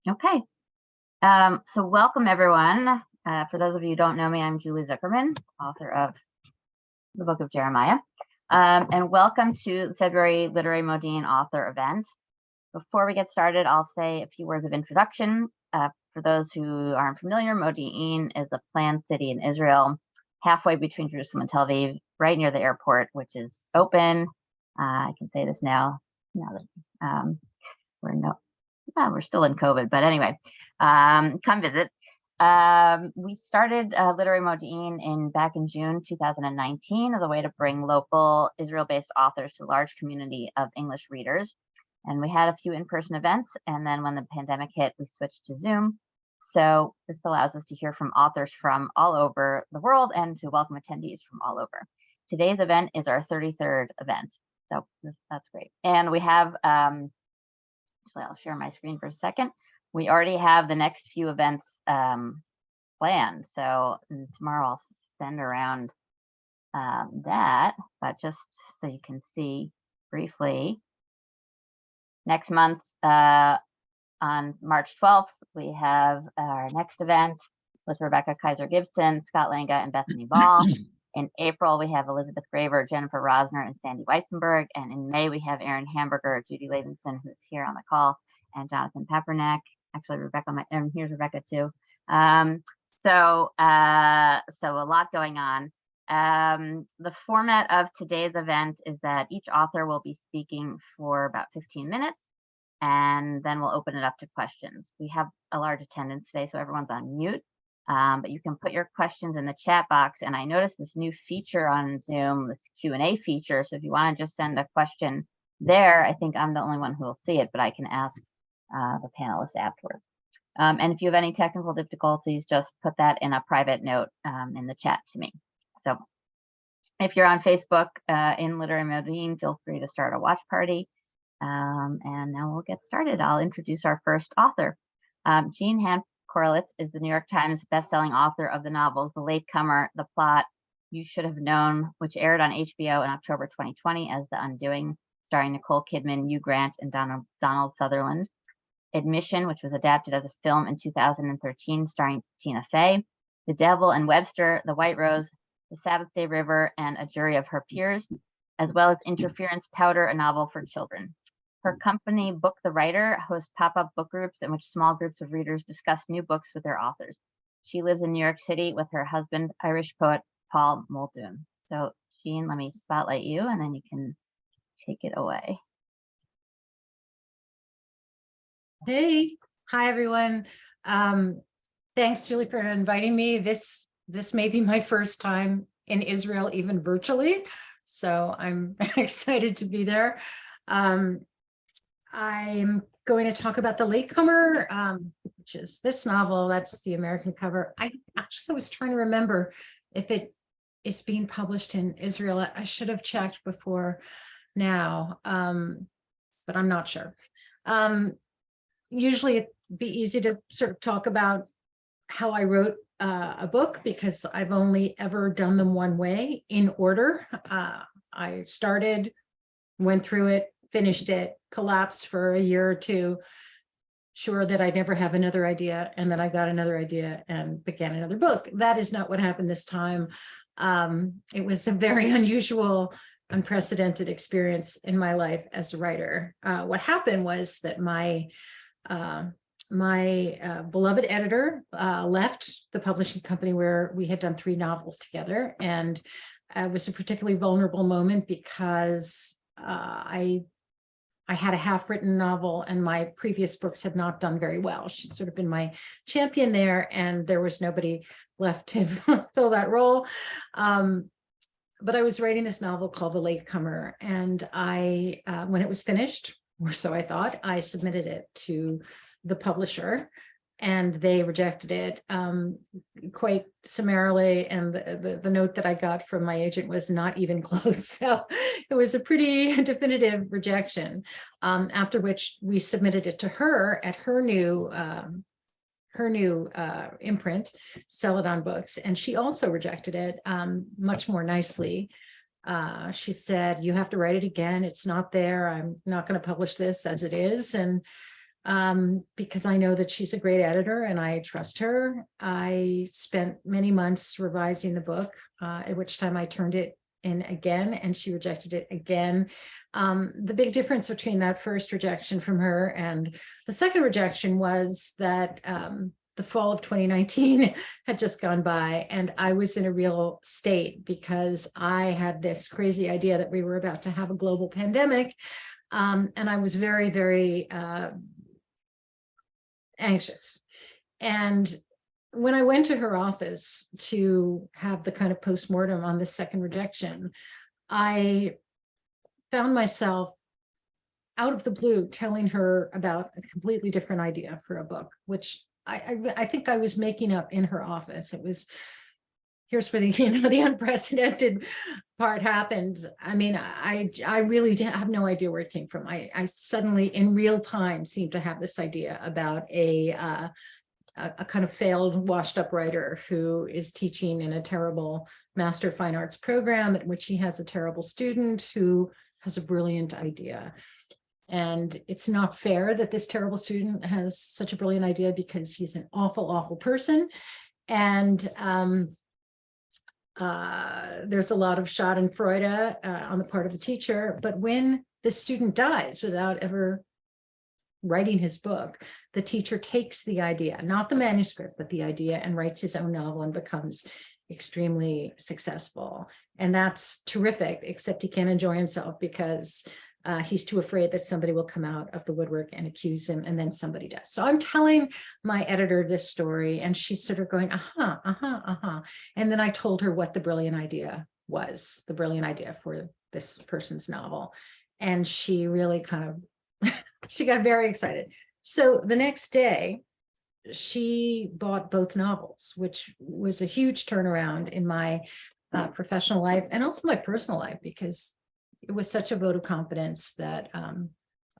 Okay. So welcome everyone. For those of you who don't know me, I'm Julie Zuckerman, author of the Book of Jeremiah. And welcome to the February Literary Modiin author event. Before we get started, I'll say a few words of introduction. For those who aren't familiar, Modiin is a planned city in Israel, halfway between Jerusalem and Tel Aviv, right near the airport, which is open. I can say this now that we're still in COVID, but anyway, come visit. We started Literary Modiin back in June 2019 as a way to bring local Israel-based authors to a large community of English readers. And we had a few in-person events, and then when the pandemic hit, we switched to Zoom. So this allows us to hear from authors from all over the world and to welcome attendees from all over. Today's event is our 33rd event, so that's great. And we have, actually I'll share my screen for a second. We already have the next few events planned. So tomorrow I'll send around that, but just so you can see briefly, next month on March 12th, we have our next event with Rebecca Kaiser-Gibson, Scott Langa, and Bethany Ball. In April, we have Elizabeth Graver, Jennifer Rosner, and Sandy Weissenberg. And in May, we have Erin Hamburger, Judy Levinson, who's here on the call, and Jonathan Papernak. Actually, Rebecca, and here's Rebecca too. So a lot going on. The format of today's event is that each author will be speaking for about 15 minutes, and then we'll open it up to questions. We have a large attendance today, so everyone's on mute, but you can put your questions in the chat box. And I noticed this new feature on Zoom, this Q&A feature. So if you want to just send a question there, I think I'm the only one who will see it, but I can ask the panelists afterwards. And if you have any technical difficulties, just put that in a private note in the chat to me. So if you're on Facebook in Literary Modiin, feel free to start a watch party. And now we'll get started. I'll introduce our first author. Jean Hanff Korelitz is the New York Times bestselling author of the novels The Latecomer, The Plot, You Should Have Known, which aired on HBO in October 2020 as The Undoing, starring Nicole Kidman, Hugh Grant, and Donald Sutherland. Admission, which was adapted as a film in 2013, starring Tina Fey. The Devil and Webster, The White Rose, The Sabbath Day River, and A Jury of Her Peers, as well as Interference Powder, a novel for children. Her company, Book the Writer, hosts pop-up book groups in which small groups of readers discuss new books with their authors. She lives in New York City with her husband, Irish poet Paul Muldoon. So, Jean, let me spotlight you, and then you can take it away. Hey, hi everyone. Thanks, Julie, for inviting me. This may be my first time in Israel, even virtually, so I'm excited to be there. I'm going to talk about The Latecomer, which is this novel. That's the American cover. I was trying to remember if it is being published in Israel. I should have checked before now, but I'm not sure. Usually it'd be easy to sort of talk about how I wrote a book, because I've only ever done them one way, in order. I started, went through it, finished it, collapsed for a year or two, sure that I'd never have another idea, and then I got another idea and began another book. That is not what happened this time. It was a very unusual, unprecedented experience in my life as a writer. What happened was that my beloved editor left the publishing company where we had done 3 novels together, and it was a particularly vulnerable moment because I had a half-written novel, and my previous books had not done very well. She'd sort of been my champion there, and there was nobody left to fill that role. But I was writing this novel called The Latecomer, and when it was finished, or so I thought, I submitted it to the publisher, and they rejected it quite summarily. And the note that I got from my agent was not even close. So it was a pretty definitive rejection. After which we submitted it to her at her new imprint, Celadon Books, and she also rejected it much more nicely. She said, "You have to write it again. It's not there. I'm not going to publish this as it is." And because I know that she's a great editor and I trust her. I spent many months revising the book, at which time I turned it in again and she rejected it again. The big difference between that first rejection from her and the second rejection was that the fall of 2019 had just gone by and I was in a real state because I had this crazy idea that we were about to have a global pandemic. And I was very, very anxious. And when I went to her office to have the kind of postmortem on the second rejection, I found myself out of the blue telling her about a completely different idea for a book, which I think I was making up in her office. It was, here's where the, the unprecedented part happened. I mean, I really have no idea where it came from. I suddenly in real time seemed to have this idea about a kind of failed washed up writer who is teaching in a terrible Master of Fine Arts program at which he has a terrible student who has a brilliant idea. And it's not fair that this terrible student has such a brilliant idea because he's an awful, awful person. And there's a lot of schadenfreude on the part of the teacher. But when the student dies without ever writing his book, the teacher takes the idea, not the manuscript, but the idea, and writes his own novel and becomes extremely successful. And that's terrific, except he can't enjoy himself because he's too afraid that somebody will come out of the woodwork and accuse him, and then somebody does. So I'm telling my editor this story, and she's sort of going, And then I told her what the brilliant idea was, the brilliant idea for this person's novel. And she really kind of, she got very excited. So the next day, she bought both novels, which was a huge turnaround in my professional life and also my personal life, because it was such a vote of confidence that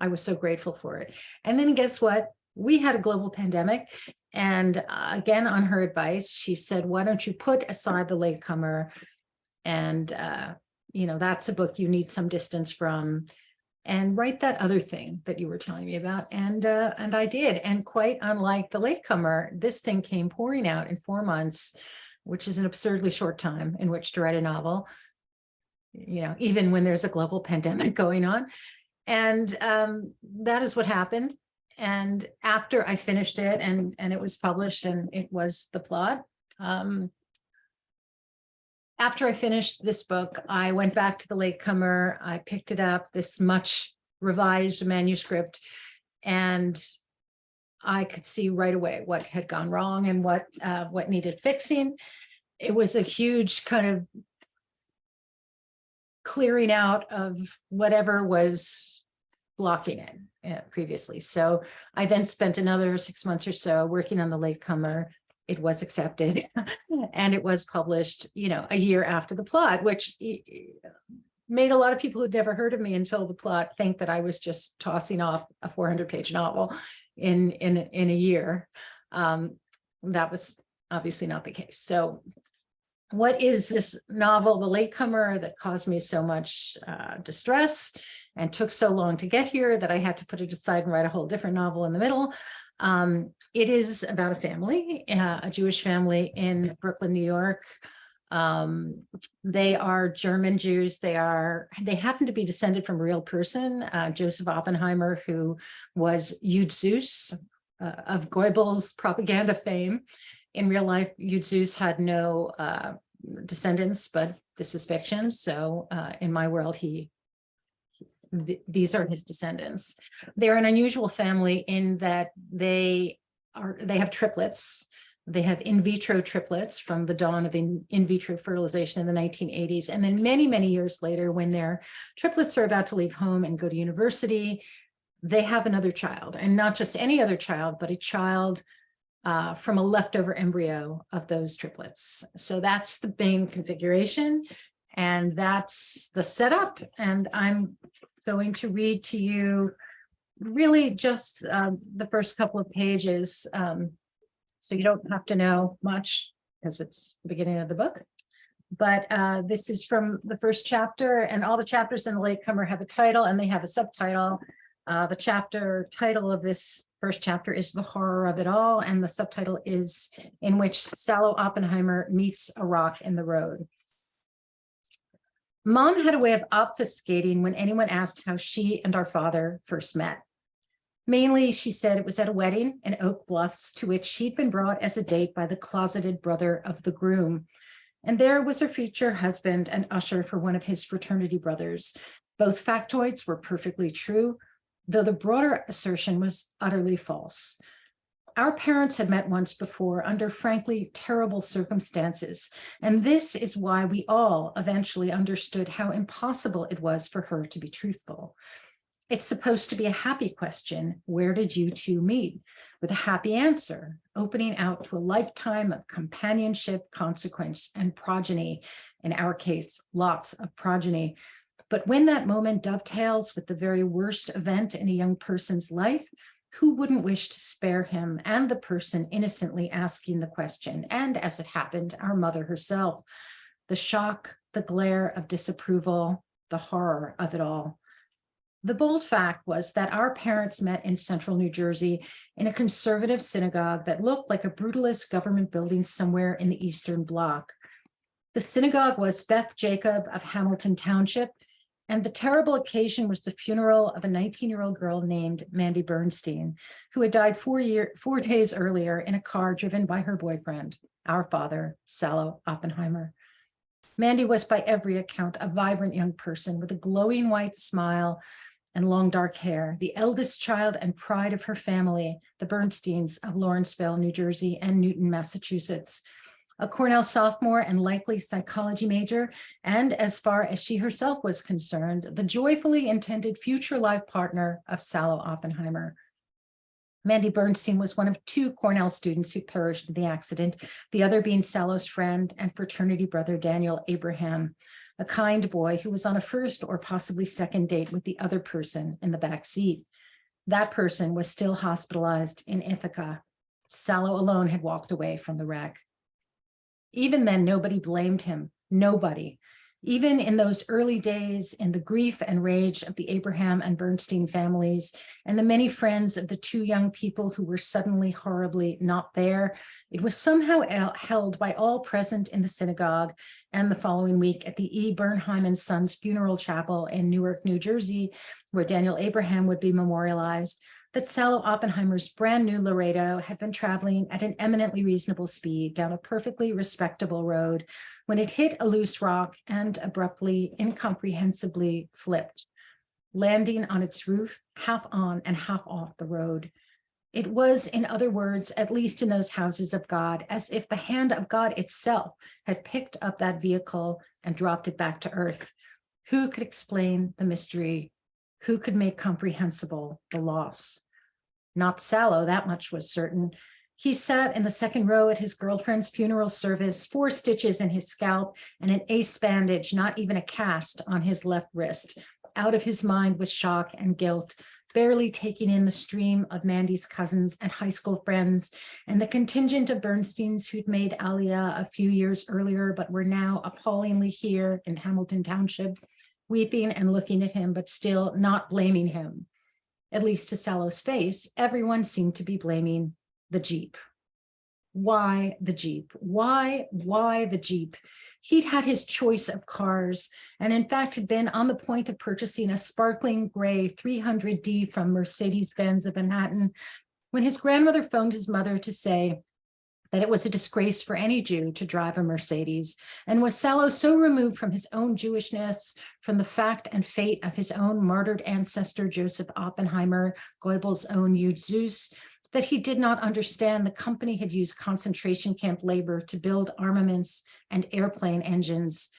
I was so grateful for it. And then guess what? We had a global pandemic. And again, on her advice, she said, why don't you put aside The Latecomer? And, that's a book you need some distance from, and write that other thing that you were telling me about. And I did. And quite unlike The Latecomer, this thing came pouring out in 4 months, which is an absurdly short time in which to write a novel, even when there's a global pandemic going on. And that is what happened. And after I finished it and it was published and it was the plot, after I finished this book, I went back to The Latecomer. I picked it up, this much revised manuscript, and I could see right away what had gone wrong and what needed fixing. It was a huge kind of clearing out of whatever was blocking it previously. So I then spent another 6 months or so working on The Latecomer. It was accepted and it was published, a year after the plot, which made a lot of people who'd never heard of me until the plot think that I was just tossing off a 400-page novel in a year. That was obviously not the case. So what is this novel, The Latecomer, that caused me so much distress and took so long to get here that I had to put it aside and write a whole different novel in the middle? It is about a family, a Jewish family in Brooklyn, New York. They are German Jews. They happen to be descended from a real person, Joseph Oppenheimer, who was Yud Zeus of Goebbels' propaganda fame. In real life, Yud Zeus had no descendants, but this is fiction. So in my world, these are his descendants. They're an unusual family in that they have triplets. They have in vitro triplets from the dawn of in vitro fertilization in the 1980s. And then many, many years later, when their triplets are about to leave home and go to university, they have another child, and not just any other child, but a child from a leftover embryo of those triplets. So that's the main configuration, and that's the setup. And I'm going to read to you really just the first couple of pages, so you don't have to know much because it's the beginning of the book. But this is from the first chapter, and all the chapters in The Latecomer have a title and they have a subtitle. The chapter title of this first chapter is The Horror of It All, and the subtitle is In Which Sallow Oppenheimer Meets a Rock in the Road. Mom had a way of obfuscating when anyone asked how she and our father first met. Mainly, she said it was at a wedding in Oak Bluffs to which she'd been brought as a date by the closeted brother of the groom. And there was her future husband and usher for one of his fraternity brothers. Both factoids were perfectly true, though the broader assertion was utterly false. Our parents had met once before under frankly terrible circumstances, and this is why we all eventually understood how impossible it was for her to be truthful. It's supposed to be a happy question, where did you two meet? With a happy answer, opening out to a lifetime of companionship, consequence, and progeny. In our case, lots of progeny. But when that moment dovetails with the very worst event in a young person's life, who wouldn't wish to spare him and the person innocently asking the question? And as it happened, our mother herself. The shock, the glare of disapproval, the horror of it all. The bold fact was that our parents met in central New Jersey in a conservative synagogue that looked like a brutalist government building somewhere in the Eastern Bloc. The synagogue was Beth Jacob of Hamilton Township, and the terrible occasion was the funeral of a 19-year-old girl named Mandy Bernstein, who had died 4 days earlier in a car driven by her boyfriend, our father, Sallow Oppenheimer. Mandy was by every account a vibrant young person with a glowing white smile and long dark hair, the eldest child and pride of her family, the Bernsteins of Lawrenceville, New Jersey, and Newton, Massachusetts. A Cornell sophomore and likely psychology major, and as far as she herself was concerned, the joyfully intended future life partner of Sallow Oppenheimer. Mandy Bernstein was one of 2 Cornell students who perished in the accident, the other being Sallow's friend and fraternity brother, Daniel Abraham, a kind boy who was on a first or possibly second date with the other person in the back seat. That person was still hospitalized in Ithaca. Sallow alone had walked away from the wreck. Even then, nobody blamed him, nobody. Even in those early days, in the grief and rage of the Abraham and Bernstein families, and the many friends of the 2 young people who were suddenly horribly not there, it was somehow held by all present in the synagogue and the following week at the E. Bernheim and Sons Funeral Chapel in Newark, New Jersey, where Daniel Abraham would be memorialized, that Sallow Oppenheimer's brand new Laredo had been traveling at an eminently reasonable speed down a perfectly respectable road when it hit a loose rock and abruptly, incomprehensibly flipped, landing on its roof, half on and half off the road. It was, in other words, at least in those houses of God, as if the hand of God itself had picked up that vehicle and dropped it back to earth. Who could explain the mystery? Who could make comprehensible the loss? Not Sallow, that much was certain. He sat in the second row at his girlfriend's funeral service, 4 stitches in his scalp and an ace bandage, not even a cast, on his left wrist, out of his mind with shock and guilt, barely taking in the stream of Mandy's cousins and high school friends and the contingent of Bernsteins who'd made Aliyah a few years earlier, but were now appallingly here in Hamilton Township, weeping and looking at him, but still not blaming him. At least to Sallow's face, everyone seemed to be blaming the Jeep. Why the Jeep? Why the Jeep? He'd had his choice of cars, and in fact had been on the point of purchasing a sparkling gray 300D from Mercedes-Benz of Manhattan when his grandmother phoned his mother to say that it was a disgrace for any Jew to drive a Mercedes, and was Sallow so removed from his own Jewishness, from the fact and fate of his own martyred ancestor, Joseph Oppenheimer, Goebbels' own Yud Zeus, that he did not understand the company had used concentration camp labor to build armaments and airplane engines.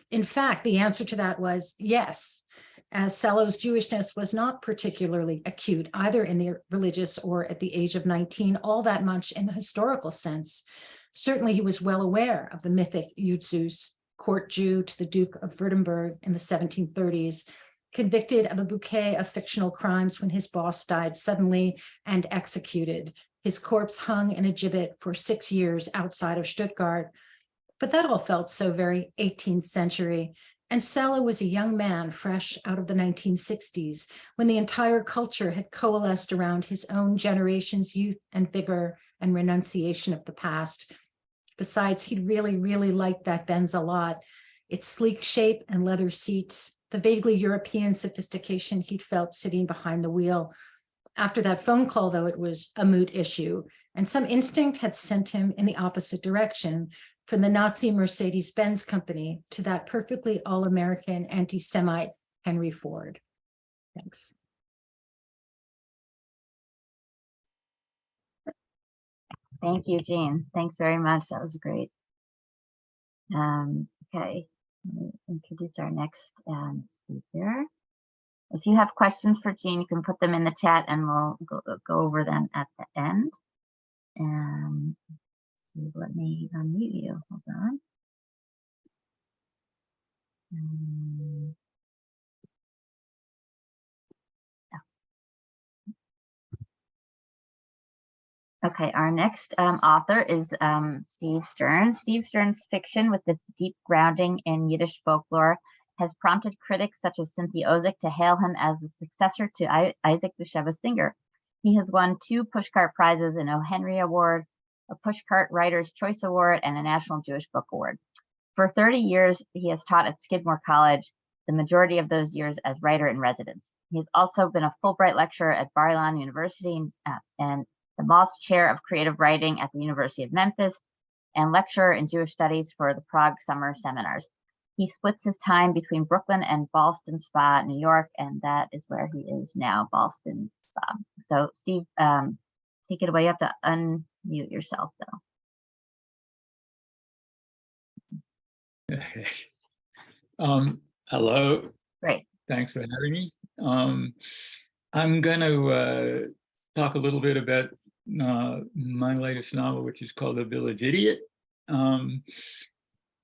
In fact, the answer to that was yes, as Sallow's Jewishness was not particularly acute, either in the religious or at the age of 19, all that much in the historical sense. Certainly he was well aware of the mythic Yud Zeus, court Jew to the Duke of Württemberg in the 1730s, convicted of a bouquet of fictional crimes when his boss died suddenly and executed. His corpse hung in a gibbet for 6 years outside of Stuttgart. But that all felt so very 18th century. And Sella was a young man fresh out of the 1960s, when the entire culture had coalesced around his own generation's youth and vigor and renunciation of the past. Besides, he'd really, really liked that Benz a lot. Its sleek shape and leather seats, the vaguely European sophistication he'd felt sitting behind the wheel. After that phone call, though, it was a moot issue, and some instinct had sent him in the opposite direction, from the Nazi Mercedes-Benz company to that perfectly all-American anti-Semite Henry Ford. Thanks. Thank you, Jean. Thanks very much. That was great. Okay, let me introduce our next speaker. If you have questions for Jean, you can put them in the chat and we'll go over them at the end. And let me unmute you. Hold on. Okay, our next author is Steve Stearns. Steve Stearns' fiction, with its deep grounding in Yiddish folklore, has prompted critics such as Cynthia Ozick to hail him as the successor to Isaac Bashevis Singer. He has won 2 Pushcart Prizes, an O. Henry Award, a Pushcart Writer's Choice Award, and a National Jewish Book Award. For 30 years, he has taught at Skidmore College, the majority of those years as writer-in-residence. He has also been a Fulbright lecturer at Bar-Ilan University and the Moss Chair of Creative Writing at the University of Memphis, and lecturer in Jewish Studies for the Prague Summer Seminars. He splits his time between Brooklyn and Ballston Spa, New York, and that is where he is now, Ballston Spa. So Steve, take it away. You have to unmute yourself, though. Okay. Hello. Great. Thanks for having me. I'm going to talk a little bit about my latest novel, which is called The Village Idiot.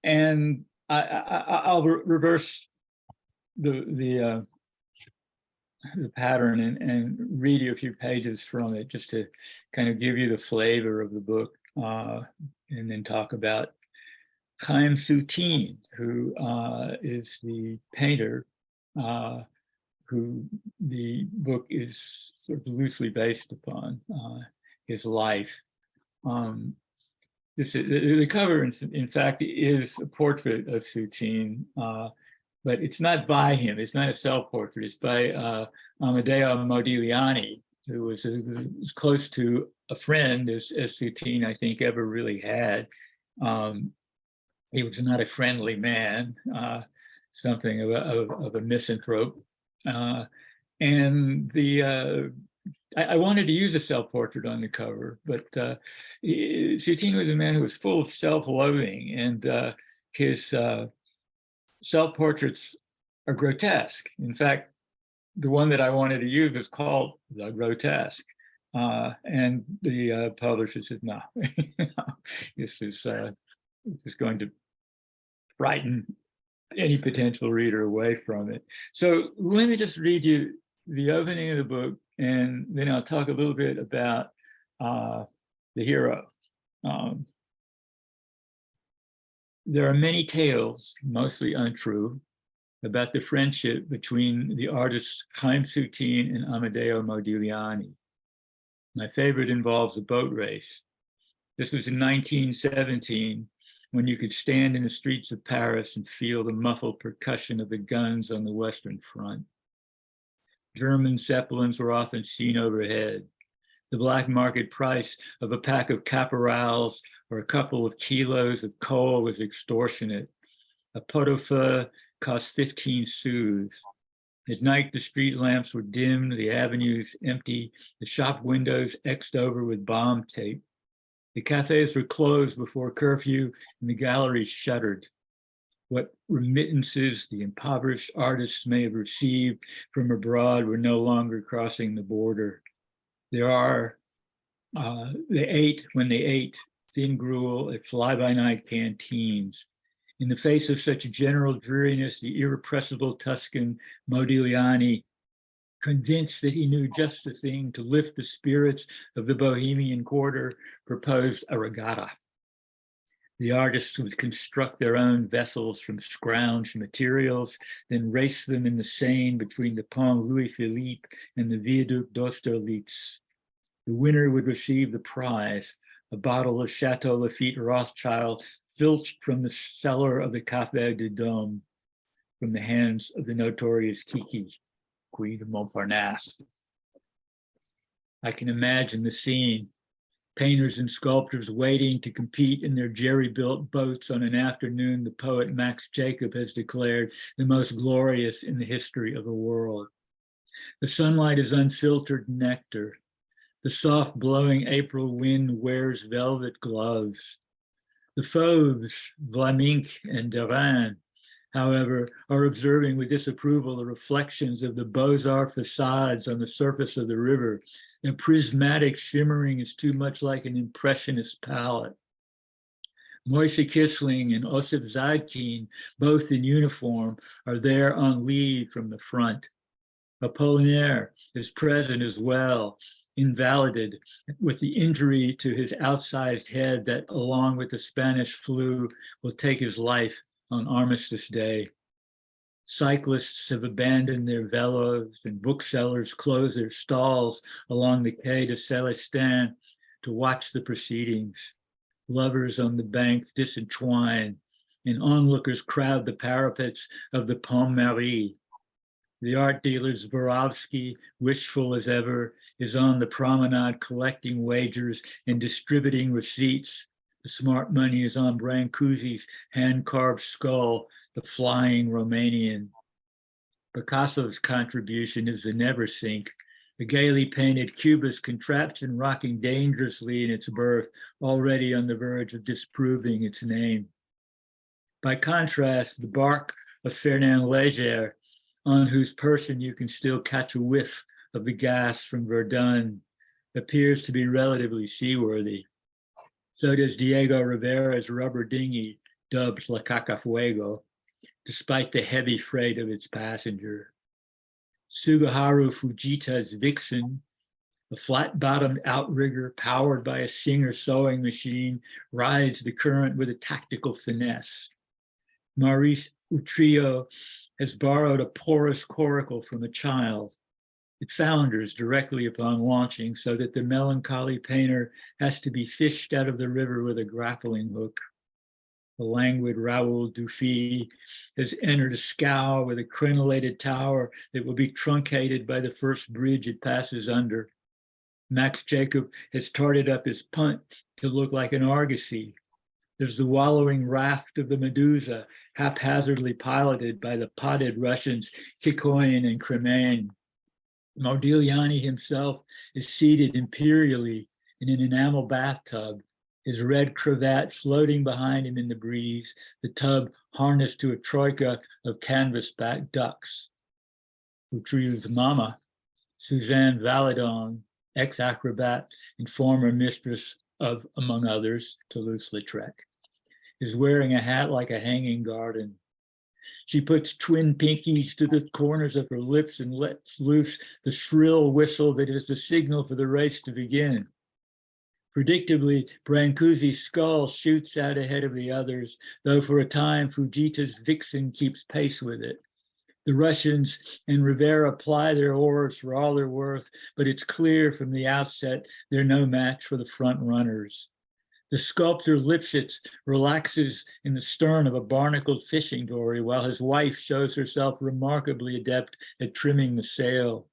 And I'll reverse the pattern and read you a few pages from it, just to kind of give you the flavor of the book, and then talk about Chaim Soutine, who is the painter who the book is sort of loosely based upon, his life. The cover, in fact, is a portrait of Soutine, but it's not by him. It's not a self-portrait. It's by Amedeo Modigliani, who was as close to a friend as Soutine, I think, ever really had. He was not a friendly man, something of a misanthrope. And I wanted to use a self-portrait on the cover, but Soutine was a man who was full of self-loathing, and his self-portraits are grotesque. In fact, the one that I wanted to use is called The Grotesque. And the publisher said, no, this is going to frighten any potential reader away from it. So let me just read you the opening of the book, and then I'll talk a little bit about the hero. There are many tales, mostly untrue, about the friendship between the artists Chaim Soutine and Amedeo Modigliani. My favorite involves a boat race. This was in 1917, when you could stand in the streets of Paris and feel the muffled percussion of the guns on the Western Front. German Zeppelins were often seen overhead. The black market price of a pack of caporals or a couple of kilos of coal was extortionate. A pot au feu cost 15 sous. At night, the street lamps were dimmed, the avenues empty, the shop windows X'd over with bomb tape. The cafes were closed before curfew and the galleries shuttered. What remittances the impoverished artists may have received from abroad were no longer crossing the border. They ate when they ate thin gruel at fly-by-night canteens. In the face of such general dreariness, the irrepressible Tuscan Modigliani, convinced that he knew just the thing to lift the spirits of the Bohemian quarter, proposed a regatta. The artists would construct their own vessels from scrounged materials, then race them in the Seine between the Pont Louis-Philippe and the Viaduc d'Austerlitz. The winner would receive the prize, a bottle of Chateau Lafite Rothschild filched from the cellar of the Café de Dôme, from the hands of the notorious Kiki, Queen of Montparnasse. I can imagine the scene. Painters and sculptors waiting to compete in their jerry-built boats on an afternoon the poet Max Jacob has declared the most glorious in the history of the world. The sunlight is unfiltered nectar. The soft blowing April wind wears velvet gloves. The Fauves, Vlaminck and Derain, however, are observing with disapproval the reflections of the Beaux-Arts facades on the surface of the river. The prismatic shimmering is too much like an impressionist palette. Moise Kissling and Osip Zadkine, both in uniform, are there on leave from the front. Apollinaire is present as well, invalided with the injury to his outsized head that, along with the Spanish flu, will take his life on Armistice Day. Cyclists have abandoned their velos and booksellers close their stalls along the Quai de Célestin to watch the proceedings. Lovers on the bank disentwine and onlookers crowd the parapets of the Pont Marie. The art dealer Zborowski, wishful as ever, is on the promenade collecting wagers and distributing receipts. The smart money is on Brancusi's hand-carved skull, the flying Romanian. Picasso's contribution is the never sink, the gaily painted Cubist contraption rocking dangerously in its birth, already on the verge of disproving its name. By contrast, the bark of Fernand Léger, on whose person you can still catch a whiff of the gas from Verdun, appears to be relatively seaworthy. So does Diego Rivera's rubber dinghy, dubbed La Cacafuego, despite the heavy freight of its passenger. Sugiharu Fujita's Vixen, a flat-bottomed outrigger powered by a Singer sewing machine, rides the current with a tactical finesse. Maurice Utrillo has borrowed a porous coracle from a child. It founders directly upon launching so that the melancholy painter has to be fished out of the river with a grappling hook. The languid Raoul Dufy has entered a scow with a crenellated tower that will be truncated by the first bridge it passes under. Max Jacob has tarted up his punt to look like an argosy. There's the wallowing raft of the Medusa, haphazardly piloted by the potted Russians Kikoin and Kremain. Modigliani himself is seated imperially in an enamel bathtub, his red cravat floating behind him in the breeze, the tub harnessed to a troika of canvas-back ducks. Utrillo's mama, Suzanne Valadon, ex-acrobat and former mistress of, among others, Toulouse-Lautrec, is wearing a hat like a hanging garden. She puts twin pinkies to the corners of her lips and lets loose the shrill whistle that is the signal for the race to begin. Predictably, Brancusi's skull shoots out ahead of the others, though for a time Fujita's Vixen keeps pace with it. The Russians and Rivera ply their oars for all they're worth, but it's clear from the outset they're no match for the front runners. The sculptor Lipschitz relaxes in the stern of a barnacled fishing dory while his wife shows herself remarkably adept at trimming the sail.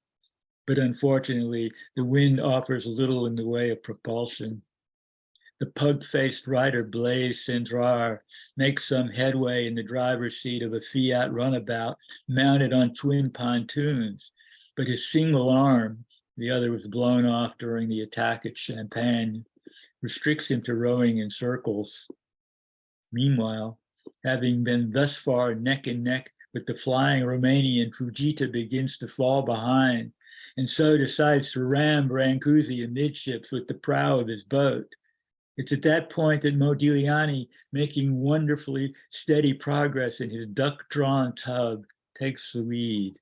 But unfortunately, the wind offers little in the way of propulsion. The pug-faced rider Blaise Cendrars makes some headway in the driver's seat of a Fiat runabout mounted on twin pontoons, but his single arm, the other was blown off during the attack at Champagne, restricts him to rowing in circles. Meanwhile, having been thus far neck and neck with the flying Romanian, Fujita begins to fall behind, and so decides to ram Brancusi amidships with the prow of his boat. It's at that point that Modigliani, making wonderfully steady progress in his duck-drawn tug, takes the lead.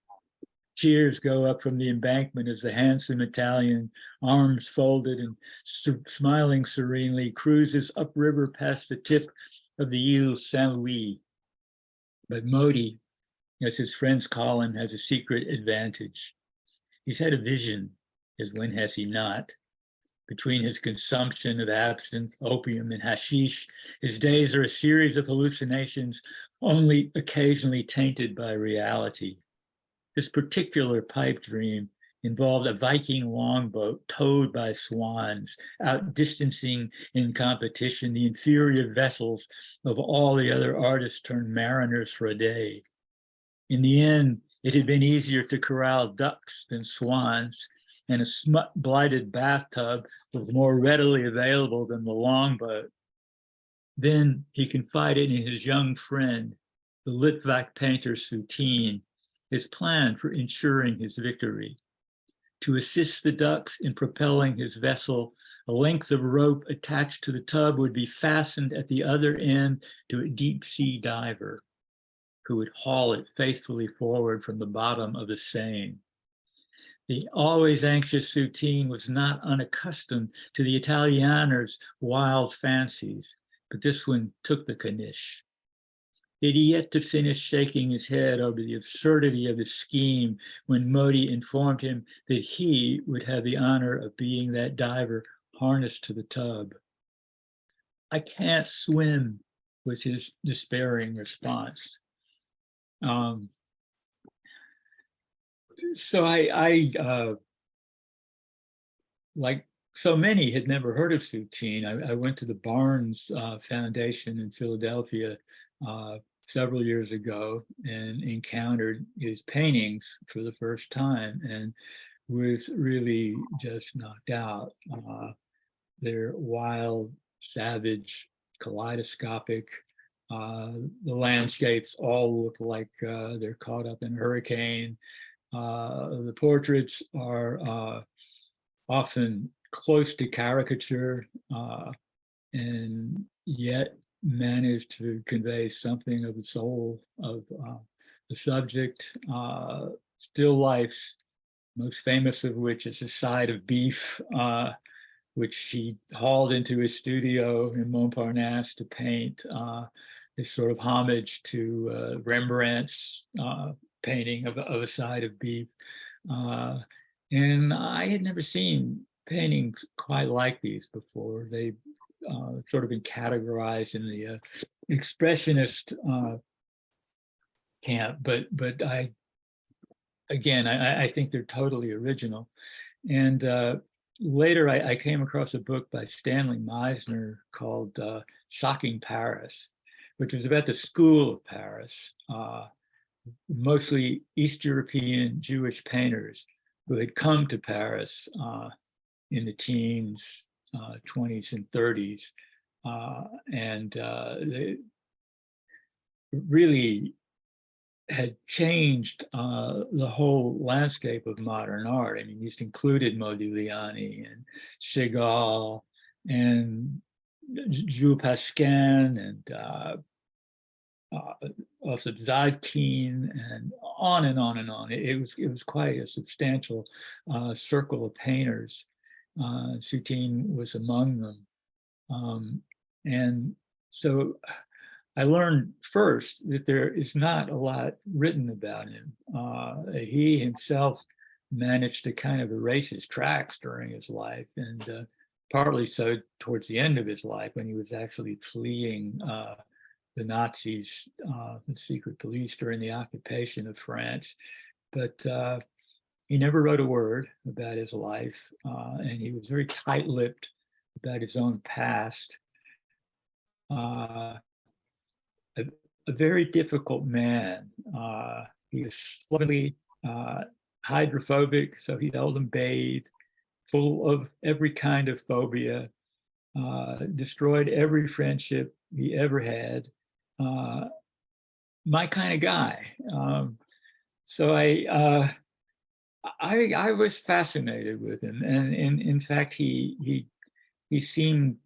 Cheers go up from the embankment as the handsome Italian, arms folded and smiling serenely, cruises upriver past the tip of the Ile Saint-Louis. But Modi, as his friends call him, has a secret advantage. He's had a vision, as when has he not? Between his consumption of absinthe, opium, and hashish, his days are a series of hallucinations, only occasionally tainted by reality. This particular pipe dream involved a Viking longboat towed by swans, outdistancing in competition the inferior vessels of all the other artists turned mariners for a day. In the end, it had been easier to corral ducks than swans, and a smut-blighted bathtub was more readily available than the longboat. Then he confided in his young friend, the Litvak painter Soutine, his plan for ensuring his victory. To assist the ducks in propelling his vessel, a length of rope attached to the tub would be fastened at the other end to a deep sea diver who would haul it faithfully forward from the bottom of the Seine. The always anxious Soutine was not unaccustomed to the Italianer's wild fancies, but this one took the caniche. He had yet to finish shaking his head over the absurdity of his scheme when Modi informed him that he would have the honor of being that diver harnessed to the tub. "I can't swim," was his despairing response. So I like so many, had never heard of Soutine. I went to the Barnes Foundation in Philadelphia several years ago and encountered his paintings for the first time and was really just knocked out. They're wild, savage, kaleidoscopic. The landscapes all look like they're caught up in a hurricane. The portraits are often close to caricature and yet manage to convey something of the soul of the subject. Still lifes, most famous of which is a side of beef, which he hauled into his studio in Montparnasse to paint, this sort of homage to Rembrandt's painting of a side of beef. And I had never seen paintings quite like these before. They sort of been categorized in the expressionist camp, but I think they're totally original. And later I came across a book by Stanley Meisner called Shocking Paris, which was about the school of Paris, mostly East European Jewish painters who had come to Paris in the teens, 20s and 30s. And they really had changed the whole landscape of modern art. I mean, these included Modigliani and Chagall and Jules Pascal and also Zadkine and on and on and on. It was quite a substantial circle of painters. Soutine was among them. And so I learned first that there is not a lot written about him. He himself managed to kind of erase his tracks during his life, and partly so towards the end of his life when he was actually fleeing the Nazis, the secret police during the occupation of France. But he never wrote a word about his life, and he was very tight-lipped about his own past. A very difficult man. He was slovenly, hydrophobic, so he seldom bathed, full of every kind of phobia, destroyed every friendship he ever had. My kind of guy. So I was fascinated with him, and in fact he seemed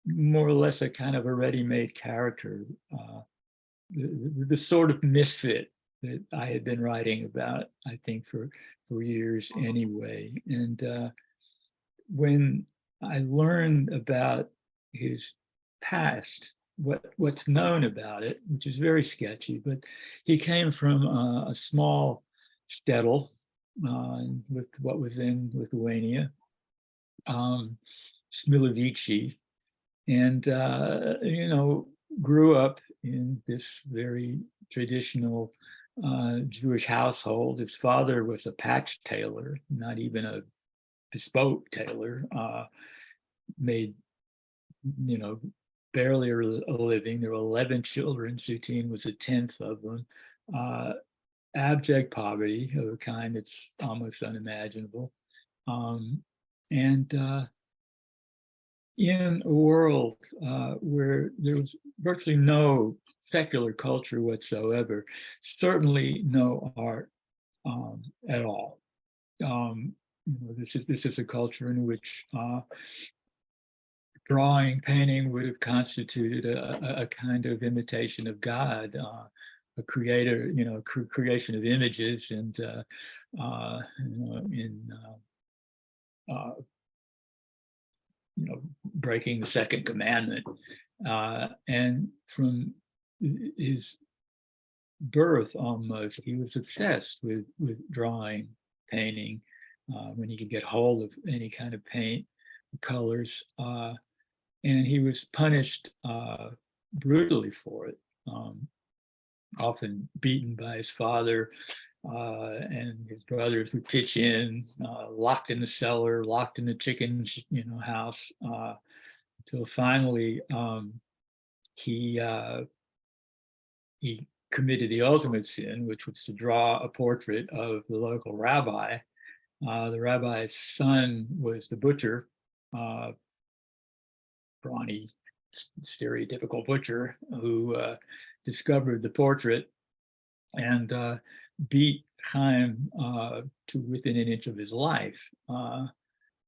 more or less a kind of a ready-made character, the sort of misfit that I had been writing about, I think, for years anyway. And when I learned about his past, what's known about it, which is very sketchy. But he came from a small shtetl with what was in Lithuania, Smilovici, and grew up in this very traditional Jewish household. His father was a patch tailor, not even a bespoke tailor, made, barely a living. There were 11 children. Soutine was the 10th of them. Abject poverty of a kind that's almost unimaginable. And in a world where there was virtually no secular culture whatsoever, certainly no art at all. This is a culture in which drawing, painting would have constituted a kind of imitation of God, a creator, creation of images, and breaking the second commandment. And from his birth, almost, he was obsessed with drawing, painting, when he could get hold of any kind of paint, colors, and he was punished brutally for it, often beaten by his father, and his brothers would pitch in, locked in the cellar, locked in the chicken house, until finally he committed the ultimate sin, which was to draw a portrait of the local rabbi. The rabbi's son was the butcher, brawny, stereotypical butcher, who discovered the portrait and beat Chaim to within an inch of his life.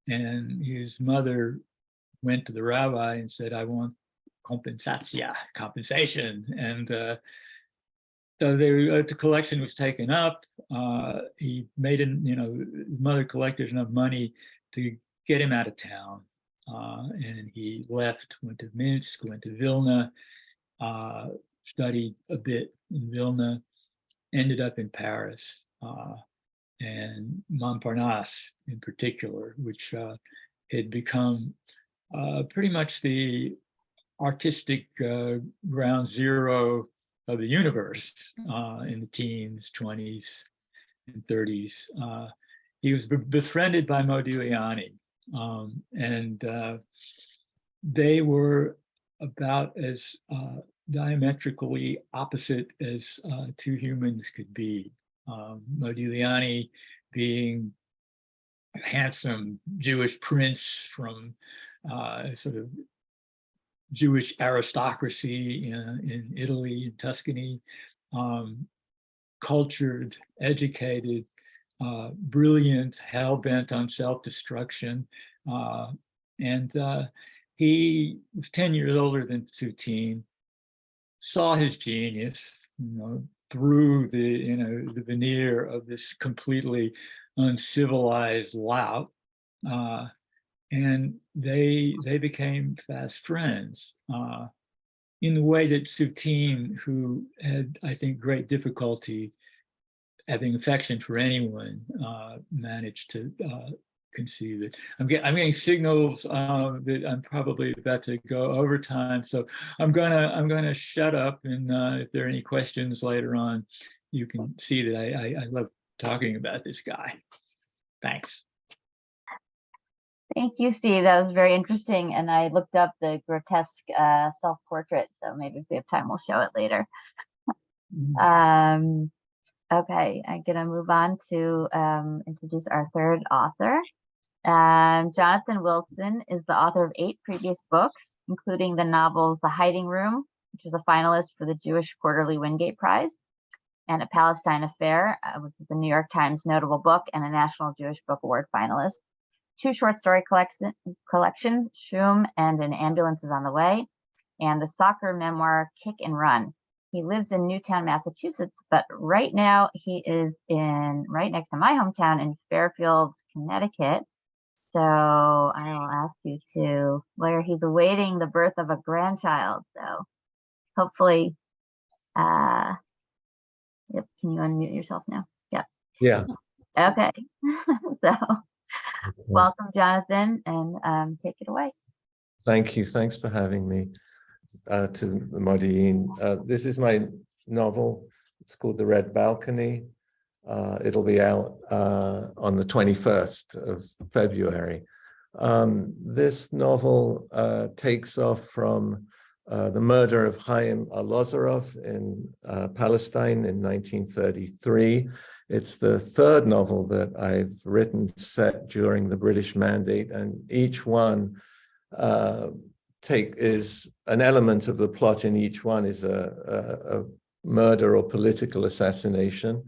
And his mother went to the rabbi and said, "I want compensation." And so the collection was taken up. He made his mother collected enough money to get him out of town. And he left, went to Minsk, went to Vilna, studied a bit in Vilna, ended up in Paris, and Montparnasse in particular, which had become pretty much the artistic ground zero of the universe in the teens, 20s, and 30s. He was befriended by Modigliani, and they were about as diametrically opposite as two humans could be. Modigliani being a handsome Jewish prince from sort of Jewish aristocracy in Italy, in Tuscany, cultured, educated, brilliant, hell-bent on self-destruction. And he was 10 years older than Soutine, saw his genius, through the veneer of this completely uncivilized lout. And they became fast friends in the way that Soutine, who had, I think, great difficulty having affection for anyone, managed to conceive it. I'm getting signals that I'm probably about to go over time, so I'm gonna shut up. And if there are any questions later on, you can see that I love talking about this guy. Thanks. Thank you, Steve. That was very interesting. And I looked up the grotesque self-portrait, so maybe if we have time, we'll show it later. Okay, I'm gonna move on to introduce our third author. Jonathan Wilson is the author of 8 previous books, including the novels The Hiding Room, which was a finalist for the Jewish Quarterly Wingate Prize, and A Palestine Affair, which is the New York Times notable book and a National Jewish Book Award finalist. 2 short story collections, Shroom and An Ambulance is on the Way, and the soccer memoir Kick and Run. He lives in Newtown, Massachusetts, but right now he is right next to my hometown in Fairfield, Connecticut. So I will ask you where he's awaiting the birth of a grandchild. So hopefully, yep, can you unmute yourself now? Yeah. Yeah. Okay. So welcome, Jonathan, and take it away. Thank you. Thanks for having me to the Modiin. This is my novel. It's called The Red Balcony. It'll be out on the 21st of February. This novel takes off from the murder of Chaim Arlosorov in Palestine in 1933. It's the third novel that I've written set during the British Mandate, and each one is an element of the plot in each one is a murder or political assassination.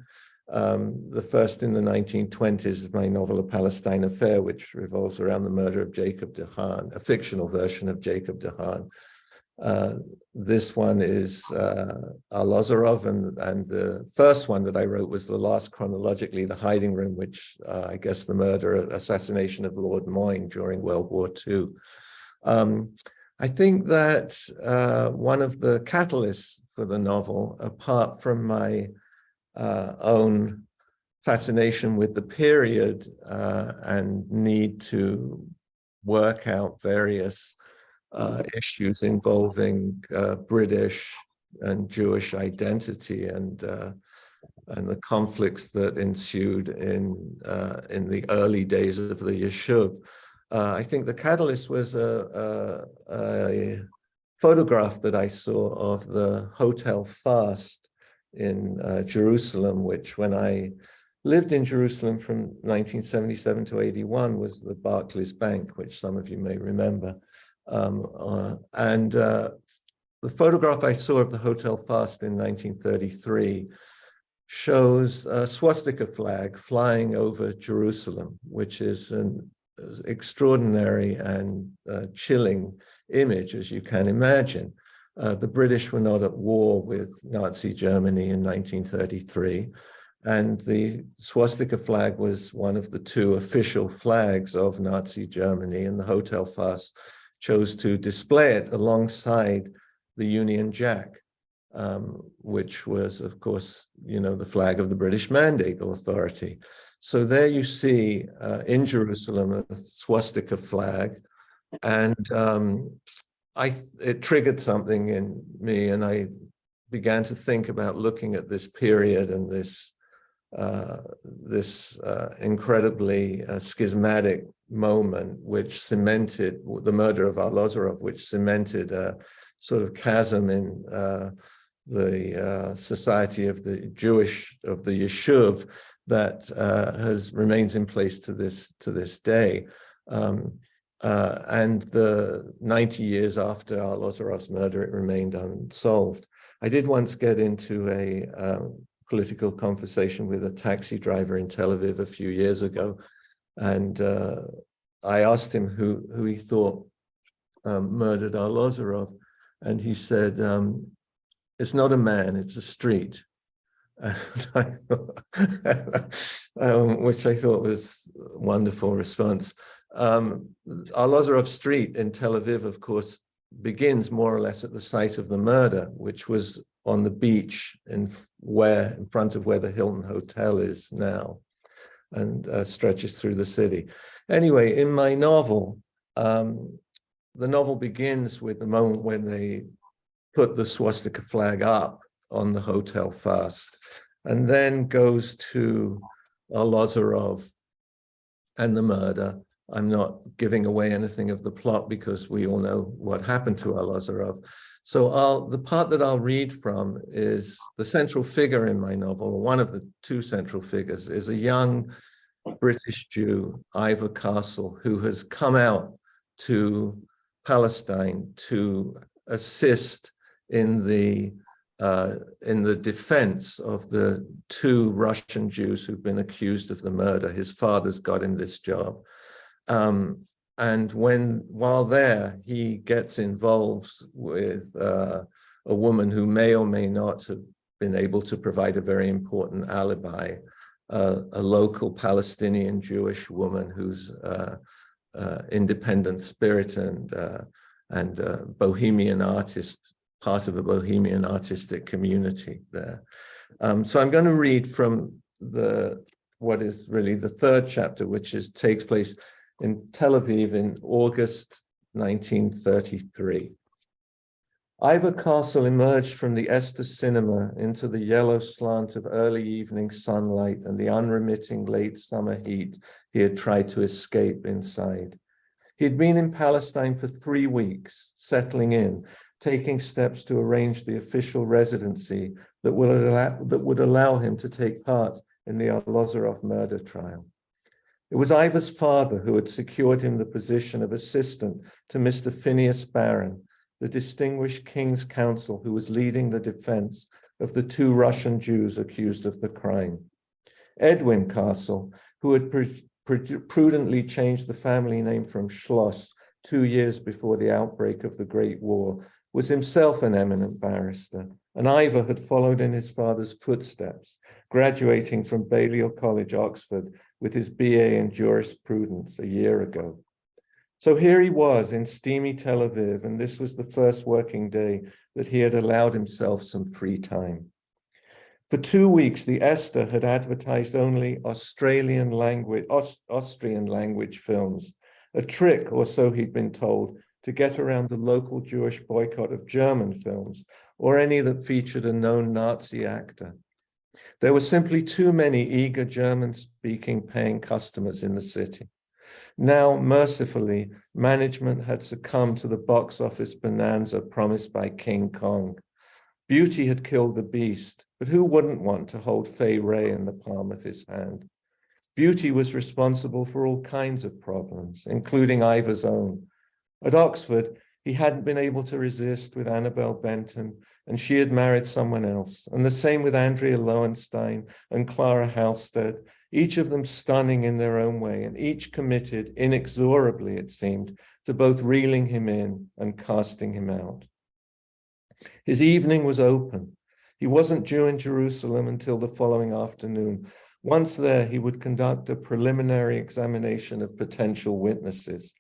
The first in the 1920s is my novel, A Palestine Affair, which revolves around the murder of Jacob de Haan, a fictional version of Jacob de Haan. This one is Arlosorov, and the first one that I wrote was the last chronologically, The Hiding Room, which I guess the assassination of Lord Moyne during World War II. I think that one of the catalysts for the novel, apart from my own fascination with the period and need to work out various issues involving British and Jewish identity and the conflicts that ensued in the early days of the Yishuv. I think the catalyst was a photograph that I saw of the Hotel Fast in Jerusalem, which when I lived in Jerusalem from 1977 to 81 was the Barclays Bank, which some of you may remember. The photograph I saw of the Hotel Fast in 1933 shows a swastika flag flying over Jerusalem, which is an extraordinary and chilling image, as you can imagine. The British were not at war with Nazi Germany in 1933, and the swastika flag was one of the two official flags of Nazi Germany, and the Hotel Fast chose to display it alongside the Union Jack, which was, of course, the flag of the British Mandate Authority. So there you see in Jerusalem a swastika flag, and it triggered something in me, and I began to think about looking at this period and this incredibly schismatic moment, which cemented the murder of Arlosorov, which cemented a sort of chasm in the society of the Yishuv that remains in place to this day. And the 90 years after Arlosorov's murder, it remained unsolved. I did once get into a political conversation with a taxi driver in Tel Aviv a few years ago, and I asked him who he thought murdered Arlosorov, and he said, "It's not a man, it's a street." Which I thought was a wonderful response. Arlosorov Street in Tel Aviv, of course, begins more or less at the site of the murder, which was on the beach in front of where the Hilton Hotel is now, and stretches through the city. Anyway, in my novel, the novel begins with the moment when they put the swastika flag up on the Hotel Fast, and then goes to Arlosorov and the murder. I'm not giving away anything of the plot because we all know what happened to Arlosorov. So the part that I'll read from is the central figure in my novel. One of the two central figures is a young British Jew, Ivor Castle, who has come out to Palestine to assist in the defense of the two Russian Jews who've been accused of the murder. His father's got him this job. And while there, he gets involved with a woman who may or may not have been able to provide a very important alibi, a local Palestinian Jewish woman who's independent spirit and bohemian artist part of a Bohemian artistic community there. So I'm going to read from what is really the third chapter, which takes place in Tel Aviv in August 1933. Ivar Castle emerged from the Esther Cinema into the yellow slant of early evening sunlight and the unremitting late summer heat he had tried to escape inside. He had been in Palestine for 3 weeks, settling in, taking steps to arrange the official residency that would allow him to take part in the Arlozorov murder trial. It was Ivar's father who had secured him the position of assistant to Mr. Phineas Barron, the distinguished King's Counsel who was leading the defense of the 2 Russian Jews accused of the crime. Edwin Castle, who had prudently changed the family name from Schloss 2 years before the outbreak of the Great War, was himself an eminent barrister, and Ivar had followed in his father's footsteps, graduating from Balliol College, Oxford, with his BA in jurisprudence a year ago. So here he was in steamy Tel Aviv, and this was the first working day that he had allowed himself some free time. For 2 weeks, the Esther had advertised only Austrian language films, a trick, or so he'd been told, to get around the local Jewish boycott of German films, or any that featured a known Nazi actor. There were simply too many eager German-speaking paying customers in the city. Now, mercifully, management had succumbed to the box office bonanza promised by King Kong. Beauty had killed the beast, but who wouldn't want to hold Fay Wray in the palm of his hand? Beauty was responsible for all kinds of problems, including Ivar's own. At Oxford, he hadn't been able to resist with Annabel Benton, and she had married someone else, and the same with Andrea Lowenstein and Clara Halstead, each of them stunning in their own way, and each committed inexorably, it seemed, to both reeling him in and casting him out. His evening was open. He wasn't due in Jerusalem until the following afternoon. Once there, he would conduct a preliminary examination of potential witnesses.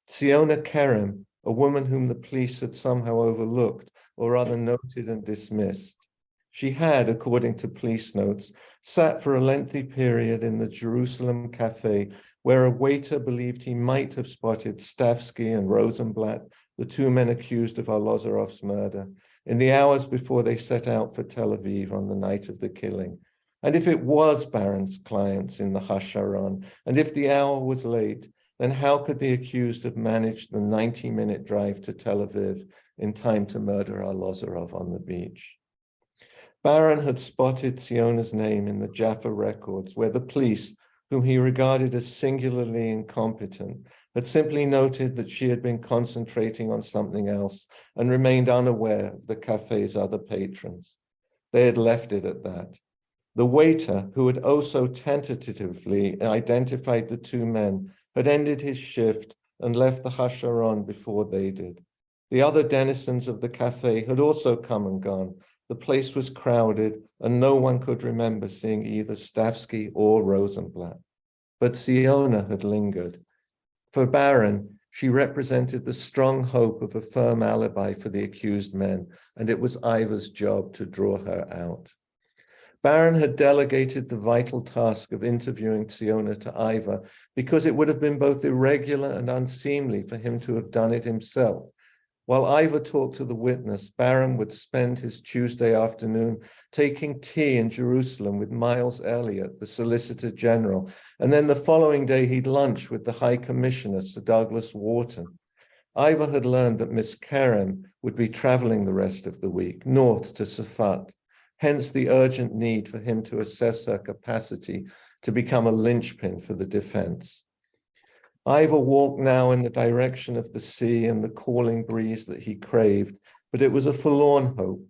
Tziona Kerem, a woman whom the police had somehow overlooked, or rather noted and dismissed. She had, according to police notes, sat for a lengthy period in the Jerusalem cafe where a waiter believed he might have spotted Stavsky and Rosenblatt, the 2 men accused of Arlozorov's murder, in the hours before they set out for Tel Aviv on the night of the killing. And if it was Barron's clients in the Hasharon, and if the hour was late, then how could the accused have managed the 90-minute drive to Tel Aviv in time to murder Arlozorov on the beach? Barron had spotted Tziona's name in the Jaffa records, where the police, whom he regarded as singularly incompetent, had simply noted that she had been concentrating on something else and remained unaware of the cafe's other patrons. They had left it at that. The waiter, who had so tentatively identified the 2 men, had ended his shift and left the Hasharon before they did. The other denizens of the cafe had also come and gone. The place was crowded, and no one could remember seeing either Stavsky or Rosenblatt. But Tziona had lingered. For Barron, she represented the strong hope of a firm alibi for the accused men, and it was Ivar's job to draw her out. Barron had delegated the vital task of interviewing Tziona to Ivar because it would have been both irregular and unseemly for him to have done it himself. While Ivar talked to the witness, Barron would spend his Tuesday afternoon taking tea in Jerusalem with Miles Elliott, the Solicitor General, and then the following day he'd lunch with the High Commissioner, Sir Douglas Wharton. Ivar had learned that Miss Kerem would be traveling the rest of the week, north to Safat, hence the urgent need for him to assess her capacity to become a linchpin for the defense. Ivar walked now in the direction of the sea and the calling breeze that he craved, but it was a forlorn hope.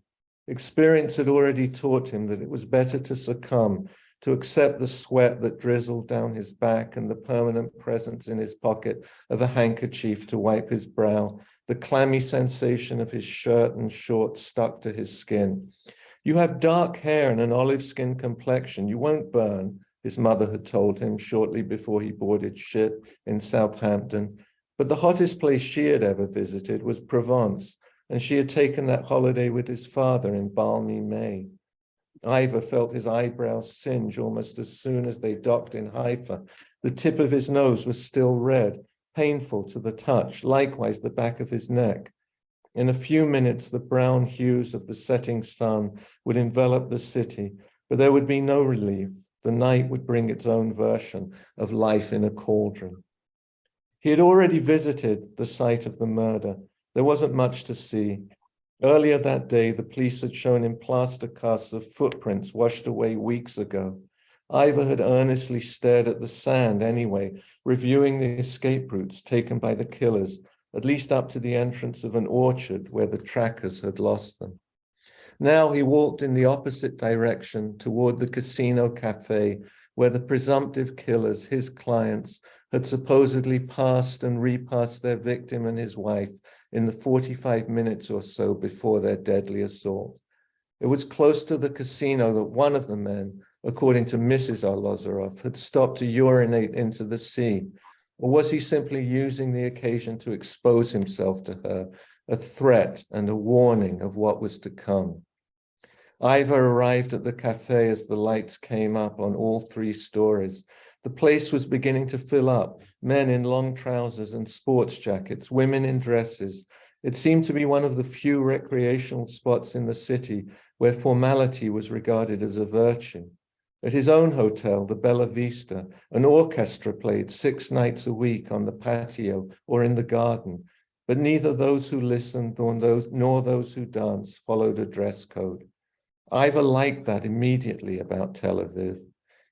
Experience had already taught him that it was better to succumb, to accept the sweat that drizzled down his back and the permanent presence in his pocket of a handkerchief to wipe his brow, the clammy sensation of his shirt and shorts stuck to his skin. You have dark hair and an olive skin complexion. You won't burn, his mother had told him shortly before he boarded ship in Southampton. But the hottest place she had ever visited was Provence, and she had taken that holiday with his father in balmy May. Ivor felt his eyebrows singe almost as soon as they docked in Haifa. The tip of his nose was still red, painful to the touch, likewise the back of his neck. In a few minutes, the brown hues of the setting sun would envelop the city, but there would be no relief. The night would bring its own version of life in a cauldron. He had already visited the site of the murder. There wasn't much to see. Earlier that day, the police had shown him plaster casts of footprints washed away weeks ago. Ivor had earnestly stared at the sand anyway, reviewing the escape routes taken by the killers, at least up to the entrance of an orchard where the trackers had lost them. Now he walked in the opposite direction toward the casino cafe where the presumptive killers, his clients, had supposedly passed and repassed their victim and his wife in the 45 minutes or so before their deadly assault. It was close to the casino that one of the men, according to Mrs. Arlozorov, had stopped to urinate into the sea. Or was he simply using the occasion to expose himself to her, a threat and a warning of what was to come? Ivor arrived at the cafe as the lights came up on all 3 stories. The place was beginning to fill up, men in long trousers and sports jackets, women in dresses. It seemed to be one of the few recreational spots in the city where formality was regarded as a virtue. At his own hotel, the Bella Vista, an orchestra played 6 nights a week on the patio or in the garden, but neither those who listened nor those who danced followed a dress code. Ivor liked that immediately about Tel Aviv.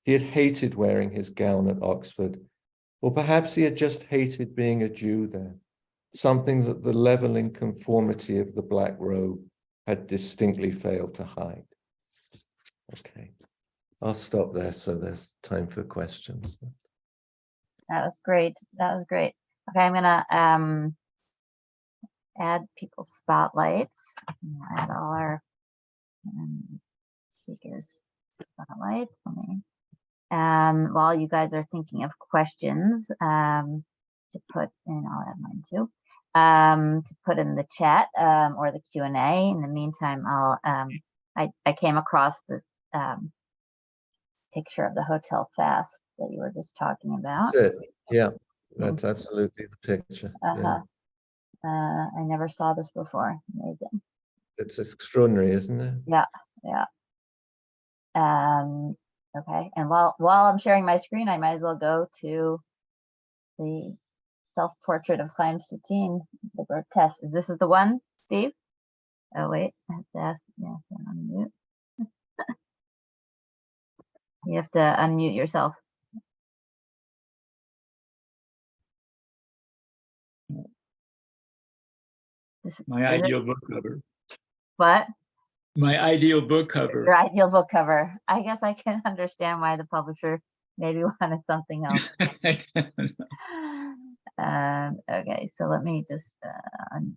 He had hated wearing his gown at Oxford, or perhaps he had just hated being a Jew there, something that the leveling conformity of the black robe had distinctly failed to hide. Okay, I'll stop there so there's time for questions. That was great. That was great. Okay, I'm gonna add people's spotlights. We'll add all our speakers spotlights. Let me, while you guys are thinking of questions to put in, I'll add mine too, to put in the chat or the Q&A. In the meantime, I came across this picture of the Hotel Fast that you were just talking about. That's it. Yeah, that's absolutely the picture. Yeah. I never saw this before. Amazing. It's extraordinary, isn't it? Yeah, yeah. Okay, and while I'm sharing my screen, I might as well go to the self-portrait of Chaim Soutine, the grotesque. This is the one, Steve? Oh wait, I have to ask. Yeah, unmute. You have to unmute yourself. My ideal book cover. What? My ideal book cover. Your ideal book cover. I guess I can understand why the publisher maybe wanted something else. Okay, so let me just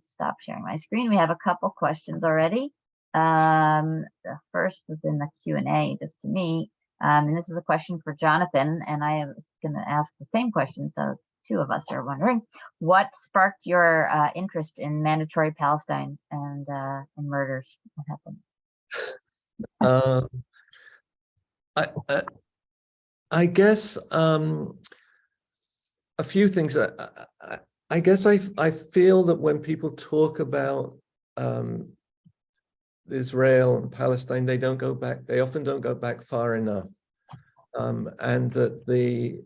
stop sharing my screen. We have a couple questions already. The first was in the Q&A just to me. And this is a question for Jonathan, and I was going to ask the same question, so 2 of us are wondering. What sparked your interest in mandatory Palestine and murders? What happened? I guess a few things. I guess I feel that when people talk about Israel and Palestine, they often don't go back far enough, and that the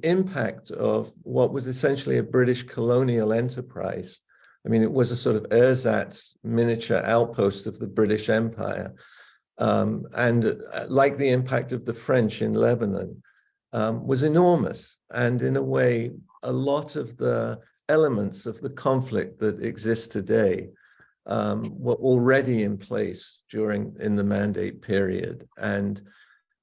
impact of what was essentially a British colonial enterprise. I mean, it was a sort of ersatz miniature outpost of the British Empire. And like the impact of the French in Lebanon, was enormous. And in a way, a lot of the elements of the conflict that exist today were already in place in the Mandate period. And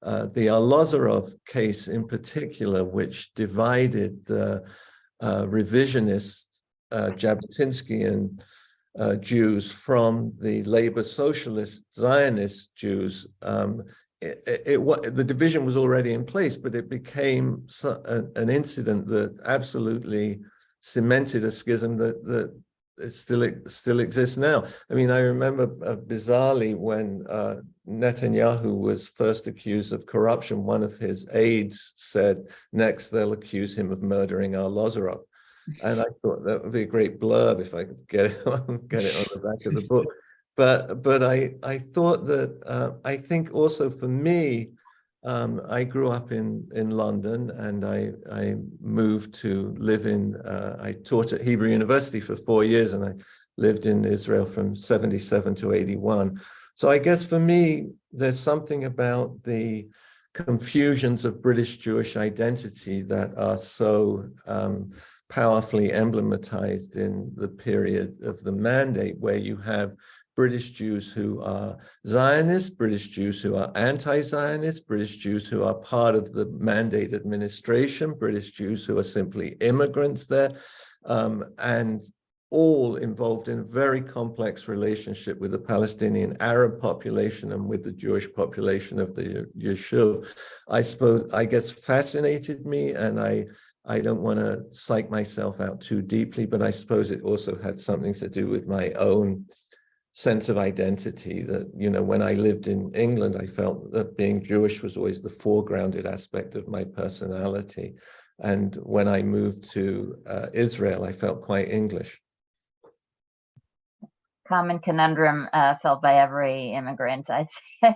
the Arlozorov case in particular, which divided the revisionist Jabotinskian Jews from the labor socialist Zionist Jews, the division was already in place, but it became an incident that absolutely cemented a schism that it still exists now. I mean, I remember bizarrely when Netanyahu was first accused of corruption, one of his aides said, next they'll accuse him of murdering Arlozorov. And I thought that would be a great blurb if I could get it on the back of the book. But I thought that I think also for me, I grew up in London, and I moved to live in, I taught at Hebrew University for 4 years, and I lived in Israel from 77 to 81. So I guess for me, there's something about the confusions of British Jewish identity that are so powerfully emblematized in the period of the Mandate, where you have British Jews who are Zionists, British Jews who are anti-Zionist, British Jews who are part of the Mandate administration, British Jews who are simply immigrants there, and all involved in a very complex relationship with the Palestinian Arab population and with the Jewish population of the Yishuv. I guess fascinated me, and I don't want to psych myself out too deeply, but I suppose it also had something to do with my own sense of identity, that, you know, when I lived in England, I felt that being Jewish was always the foregrounded aspect of my personality. And when I moved to Israel, I felt quite English. Common conundrum felt by every immigrant, I'd say.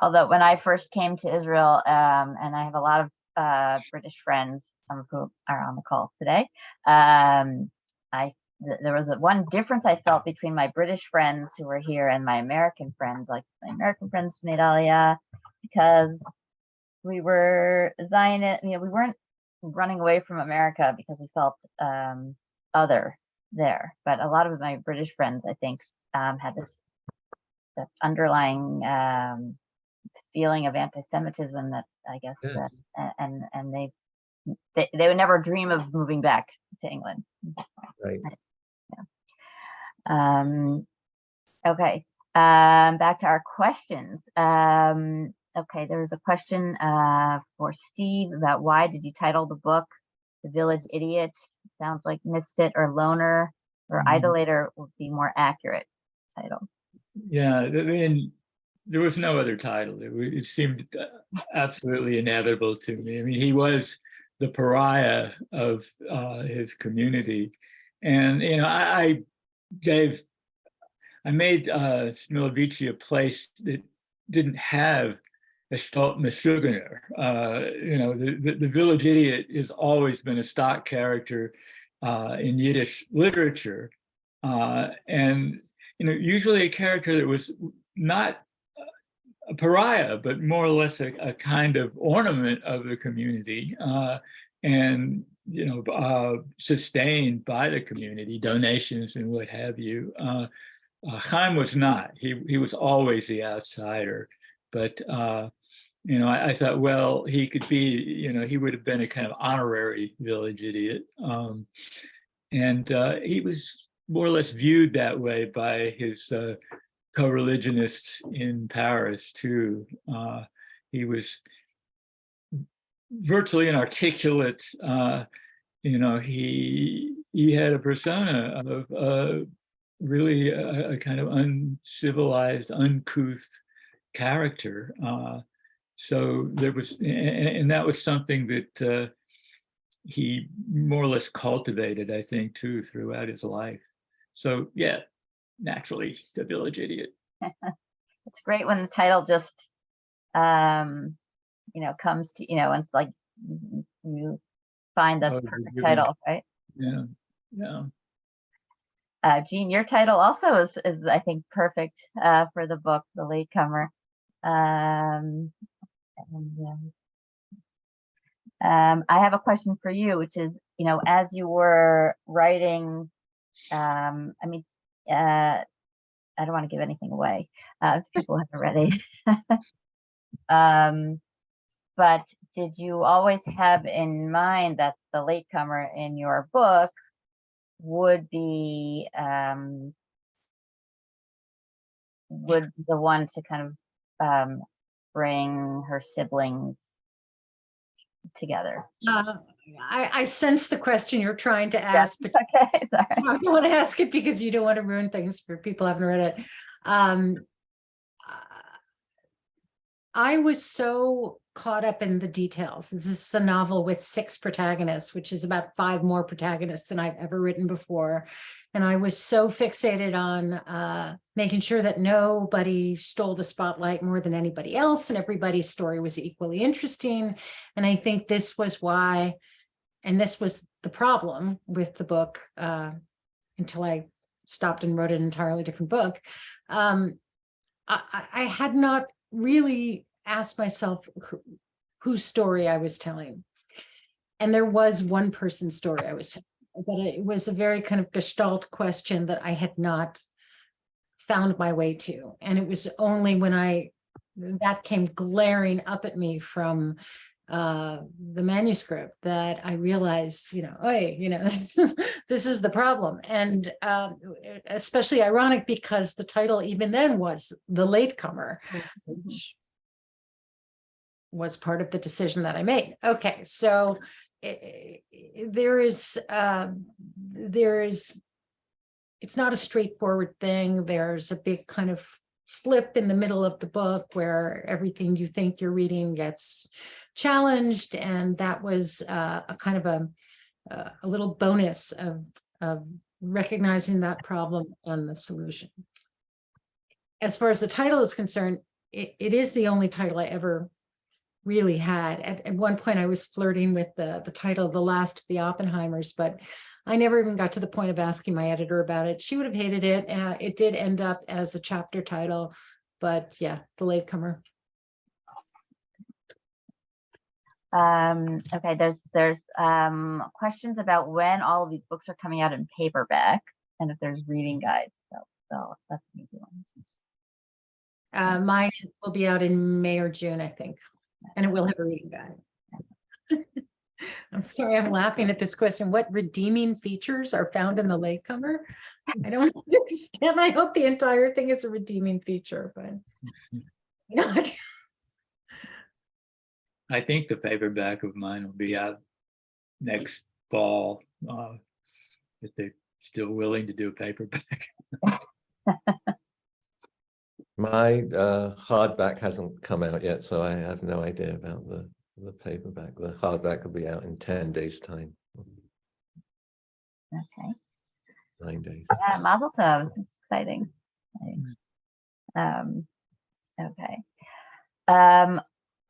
Although when I first came to Israel, and I have a lot of British friends, some of whom are on the call today, there was one difference I felt between my British friends who were here and my American friends. Like, my American friends made Aliyah because we were Zionist. You know, we weren't running away from America because we felt other there. But a lot of my British friends, I think, had this underlying feeling of anti-Semitism that I guess Yes. and they would never dream of moving back to England. Right. Okay. Back to our questions. Okay, there was a question for Steve about why did you title the book The Village Idiot? Sounds like misfit or loner, or idolater would be more accurate title. Yeah, I mean, there was no other title. It seemed absolutely inevitable to me. I mean, he was the pariah of his community. And, you know, I made Smilovici a place that didn't have a Gestalt Meshuggah. You know, the village idiot has always been a stock character in Yiddish literature. And, you know, usually a character that was not a pariah, but more or less a kind of ornament of the community, and, you know, sustained by the community, donations and what have you. Chaim was not. He was always the outsider. But, you know, I thought, well, he could be, you know, he would have been a kind of honorary village idiot. And he was more or less viewed that way by his co-religionists in Paris too. He was virtually inarticulate. You know, he had a persona of really a kind of uncivilized, uncouth character. So there was, and that was something that he more or less cultivated, I think, too, throughout his life. So yeah, naturally, the village idiot. It's great when the title just, you know, comes to, you know, and like you find the perfect title, right? Yeah, yeah. Jean, your title also is I think perfect for the book, The Latecomer. I have a question for you, which is, you know, as you were writing, I mean, I don't want to give anything away if people haven't read it. But did you always have in mind that the latecomer in your book would be the one to kind of bring her siblings together? I sense the question you're trying to ask, but Okay, sorry. I don't want to ask it because you don't want to ruin things for people who haven't read it. I was so caught up in the details. This is a novel with 6 protagonists, which is about 5 more protagonists than I've ever written before. And I was so fixated on making sure that nobody stole the spotlight more than anybody else, and everybody's story was equally interesting. And I think this was why, and this was the problem with the book until I stopped and wrote an entirely different book. I had not really asked myself whose story I was telling. And there was one person's story I was telling, but it was a very kind of gestalt question that I had not found my way to. And it was only when that came glaring up at me from the manuscript that I realized, this is the problem. And especially ironic because the title even then was The Latecomer, which was part of the decision that I made. Okay, so there is, it's not a straightforward thing. There's a big kind of flip in the middle of the book where everything you think you're reading gets challenged, and that was a kind of a little bonus of recognizing that problem and the solution. As far as the title is concerned, it is the only title I ever really had. At one point I was flirting with the title The Last of the Oppenheimers, but I never even got to the point of asking my editor about it. She would have hated it. It did end up as a chapter title, but yeah, The Latecomer. Okay, there's questions about when all of these books are coming out in paperback and if there's reading guides. So that's an easy one. Mine will be out in May or June, I think, and it will have a reading guide. I'm sorry, I'm laughing at this question. What redeeming features are found in The Latecomer? I don't understand. I hope the entire thing is a redeeming feature, but you know what? I think the paperback of mine will be out next fall, if they're still willing to do a paperback. My hardback hasn't come out yet, so I have no idea about the paperback. The hardback will be out in 10 days' time. Okay. 9 days. Yeah, Mazel Tov. It's exciting. Okay.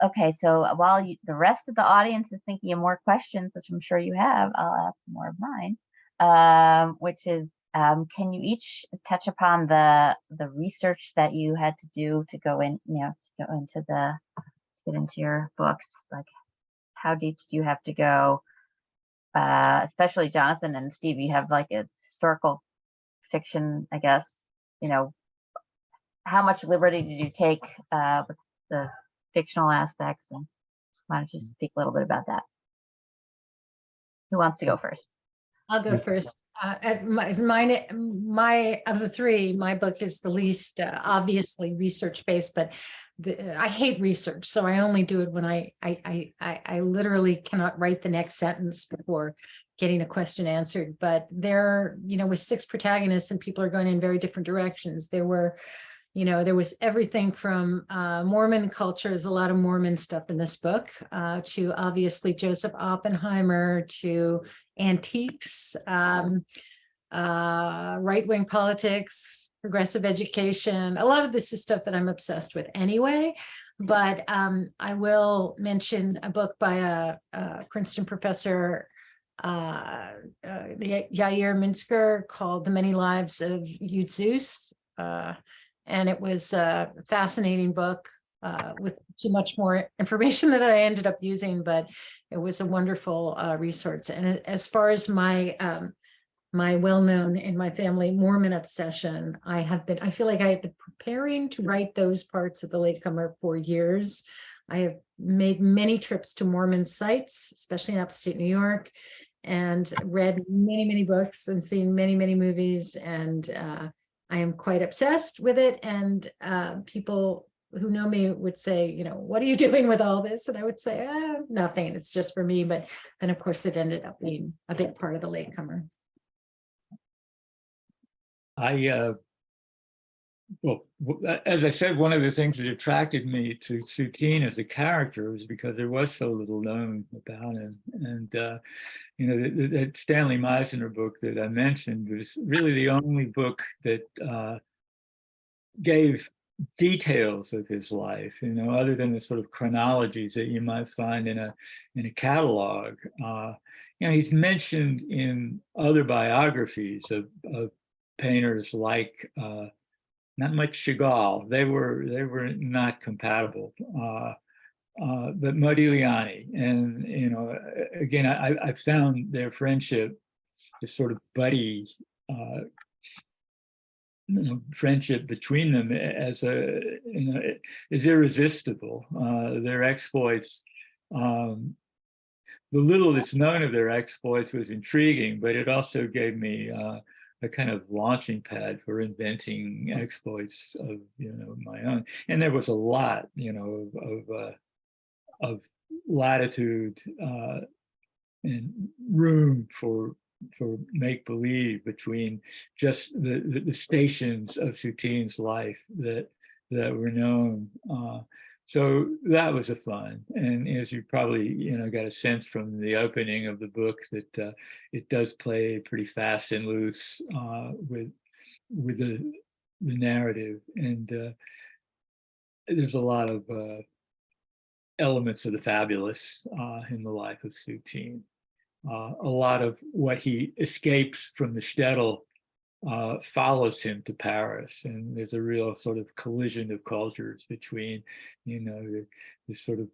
Okay, so while the rest of the audience is thinking of more questions, which I'm sure you have, I'll ask more of mine, which is, can you each touch upon the research that you had to do to go in, to get into your books? Like, how deep do you have to go? Especially Jonathan and Steve, you have like it's historical fiction, I guess. How much liberty did you take with the fictional aspects, and why don't you speak a little bit about that? Who wants to go first? I'll go first. My of the 3, my book is the least obviously research based, but I hate research, so I only do it when I literally cannot write the next sentence before getting a question answered. But there, with 6 protagonists and people are going in very different directions. There was everything from Mormon culture, there's a lot of Mormon stuff in this book, to obviously Joseph Oppenheimer, to antiques, right-wing politics, progressive education. A lot of this is stuff that I'm obsessed with anyway. But I will mention a book by a Princeton professor, Yair Minsker, called The Many Lives of Yud Zeus. And it was a fascinating book with too much more information that I ended up using, but it was a wonderful resource. And as far as my my well-known in my family Mormon obsession, I feel like I have been preparing to write those parts of The Latecomer for years. I have made many trips to Mormon sites, especially in upstate New York, and read many, many books and seen many, many movies. And I am quite obsessed with it. And people who know me would say, you know, what are you doing with all this? And I would say, nothing. It's just for me. But then, of course, it ended up being a big part of the latecomer. Well, as I said, one of the things that attracted me to Soutine as a character was because there was so little known about him. And, you know, that Stanley Meisner book that I mentioned was really the only book that gave details of his life, you know, other than the sort of chronologies that you might find in a catalog. You know, he's mentioned in other biographies of painters like not much Chagall. They were not compatible. But Modigliani, and you know, again, I found their friendship, this sort of buddy, you know, friendship between them as is irresistible. Their exploits, the little that's known of their exploits was intriguing, but it also gave me a kind of launching pad for inventing exploits of, you know, my own. And there was a lot, you know, of latitude and room for make-believe between just the stations of Soutine's life that were known. So that was a fun. And as you probably, you know, got a sense from the opening of the book that it does play pretty fast and loose with the narrative. And there's a lot of elements of the fabulous in the life of Soutine. A lot of what he escapes from the shtetl follows him to Paris, and there's a real sort of collision of cultures between, you know, this sort of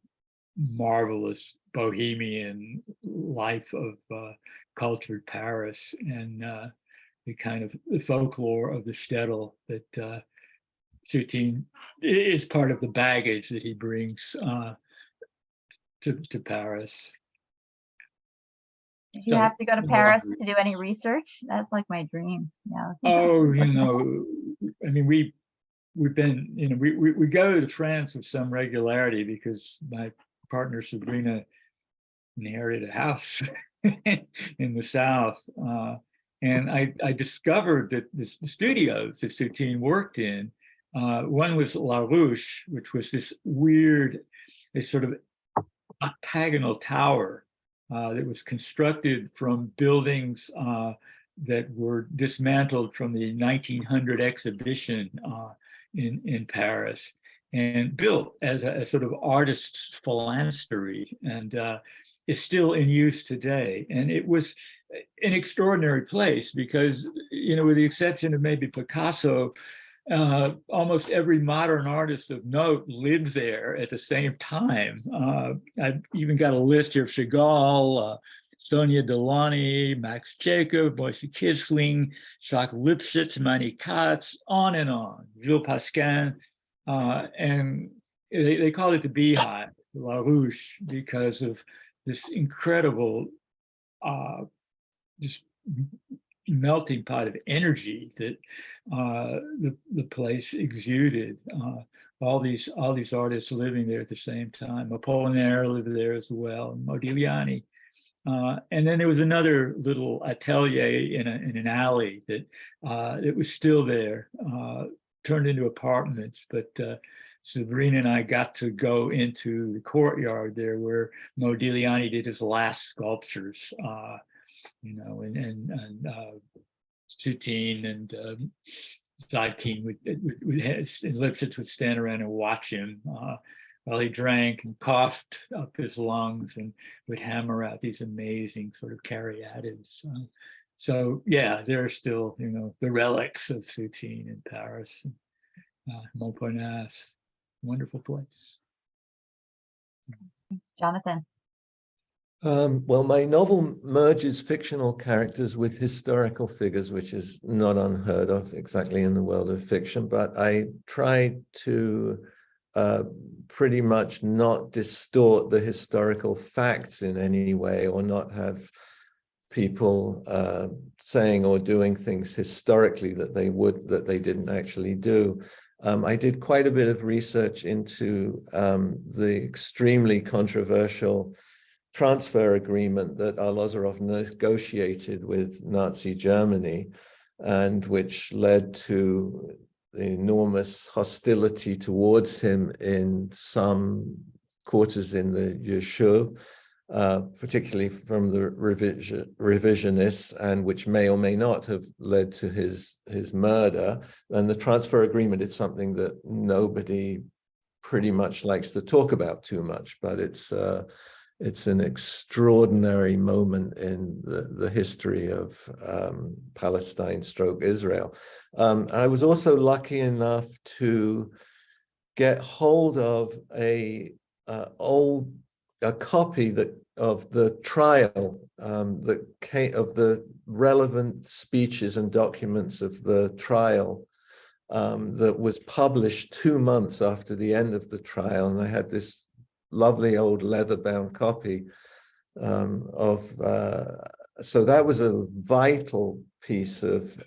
marvelous bohemian life of cultured Paris and the kind of the folklore of the shtetl that Soutine is part of the baggage that he brings to Paris. Did you have to go to Paris to do any research? That's like my dream. Yeah. Oh, you know, I mean, we've been, you know, we go to France with some regularity because my partner Sabrina inherited a house in the South. And I discovered that the studios that Soutine worked in, one was La Ruche, which was this weird, this sort of octagonal tower that was constructed from buildings that were dismantled from the 1900 exhibition in Paris and built as a sort of artist's phalanstery, and is still in use today. And it was an extraordinary place because, you know, with the exception of maybe Picasso, almost every modern artist of note lived there at the same time. I've even got a list here of Chagall, Sonia Delaunay, Max Jacob, Moishe Kisling, Jacques Lipschitz, Manny Katz, on and on, Jules Pasquin. And they call it the Beehive, La Ruche, because of this incredible just melting pot of energy that the place exuded. All these artists living there at the same time. Apollinaire lived there as well, and Modigliani. And then there was another little atelier in an alley that it was still there, turned into apartments. But Sabrina and I got to go into the courtyard there where Modigliani did his last sculptures. You know, and Soutine and Zadkine and Lipschitz would stand around and watch him while he drank and coughed up his lungs and would hammer out these amazing sort of caryatids. So yeah, there are still, you know, the relics of Soutine in Paris, Montparnasse, wonderful place. Jonathan. Well, my novel merges fictional characters with historical figures, which is not unheard of exactly in the world of fiction, but I try to pretty much not distort the historical facts in any way, or not have people saying or doing things historically that they didn't actually do. I did quite a bit of research into the extremely controversial transfer agreement that Arlosoroff negotiated with Nazi Germany, and which led to enormous hostility towards him in some quarters in the Yishuv, particularly from the revisionists, and which may or may not have led to his murder. And the transfer agreement is something that nobody pretty much likes to talk about too much, but it's an extraordinary moment in the history of Palestine / Israel. I was also lucky enough to get hold of a copy of the trial of the relevant speeches and documents of the trial that was published 2 months after the end of the trial, and I had this lovely old leather-bound copy so that was a vital piece of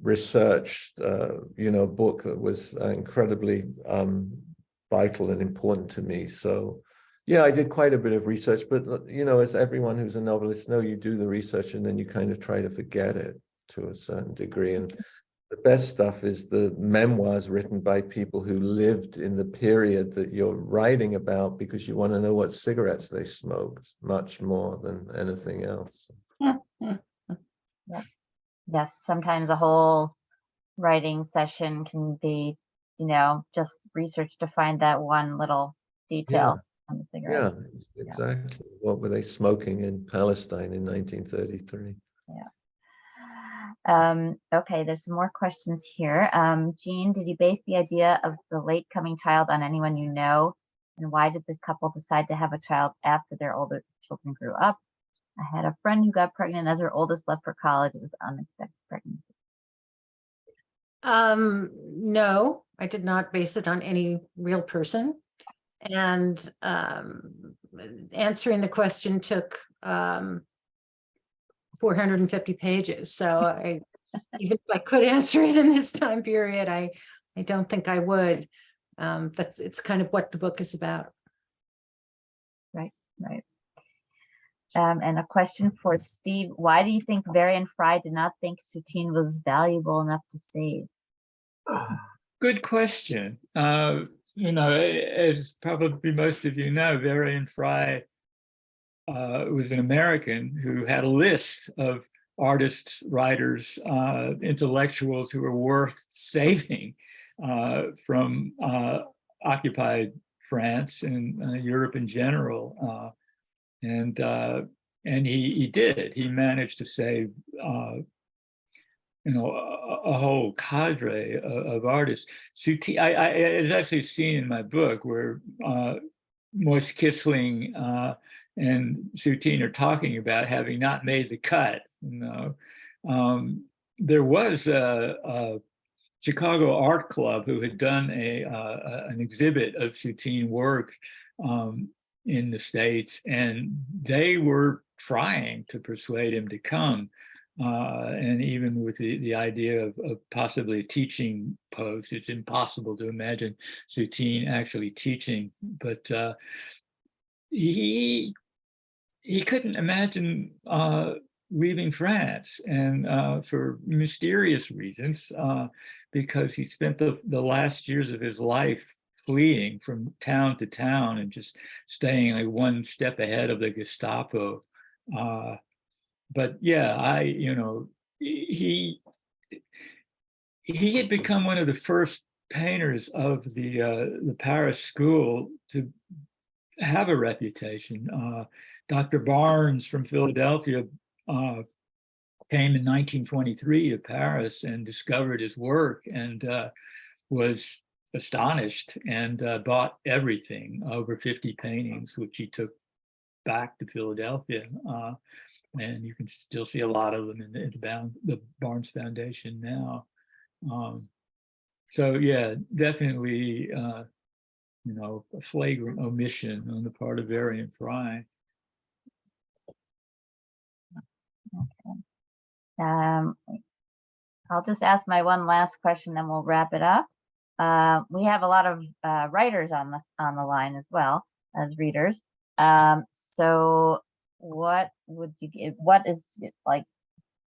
research, book that was incredibly vital and important to me. So yeah, I did quite a bit of research, but as everyone who's a novelist know, you do the research and then you kind of try to forget it to a certain degree. And the best stuff is the memoirs written by people who lived in the period that you're writing about, because you want to know what cigarettes they smoked much more than anything else. Yes, sometimes a whole writing session can be, just research to find that one little detail on the cigarette. Yeah, exactly. What were they smoking in Palestine in 1933? Yeah. Okay, there's some more questions here. Jean, did you base the idea of the late coming child on anyone you know? And why did the couple decide to have a child after their older children grew up? I had a friend who got pregnant as her oldest left for college. It was unexpected pregnancy. No, I did not base it on any real person. And answering the question took 450 pages. So even if I could answer it in this time period, I don't think I would. It's kind of what the book is about. Right. And a question for Steve: why do you think Very and Fry did not think Soutine was valuable enough to save? Good question. As probably most of you know, Very and Fry was an American who had a list of artists, writers, intellectuals who were worth saving from occupied France and Europe in general. And he did. He managed to save a whole cadre of artists. Soutine, it's actually seen in my book where Moise Kissling and Soutine are talking about having not made the cut. There was a Chicago Art Club who had done an exhibit of Soutine work in the States, and they were trying to persuade him to come. And even with the idea of possibly a teaching post, it's impossible to imagine Soutine actually teaching, but he couldn't imagine leaving France, and for mysterious reasons, because he spent the last years of his life fleeing from town to town and just staying like one step ahead of the Gestapo. But yeah, he had become one of the first painters of the Paris school to have a reputation. Dr. Barnes from Philadelphia came in 1923 to Paris and discovered his work and was astonished and bought everything, over 50 paintings, which he took back to Philadelphia. And you can still see a lot of them in the Barnes Foundation now. So yeah, definitely, a flagrant omission on the part of Very and Fry. Okay. I'll just ask my one last question, then we'll wrap it up. We have a lot of writers on the line as well as readers. So what would you give? What is like,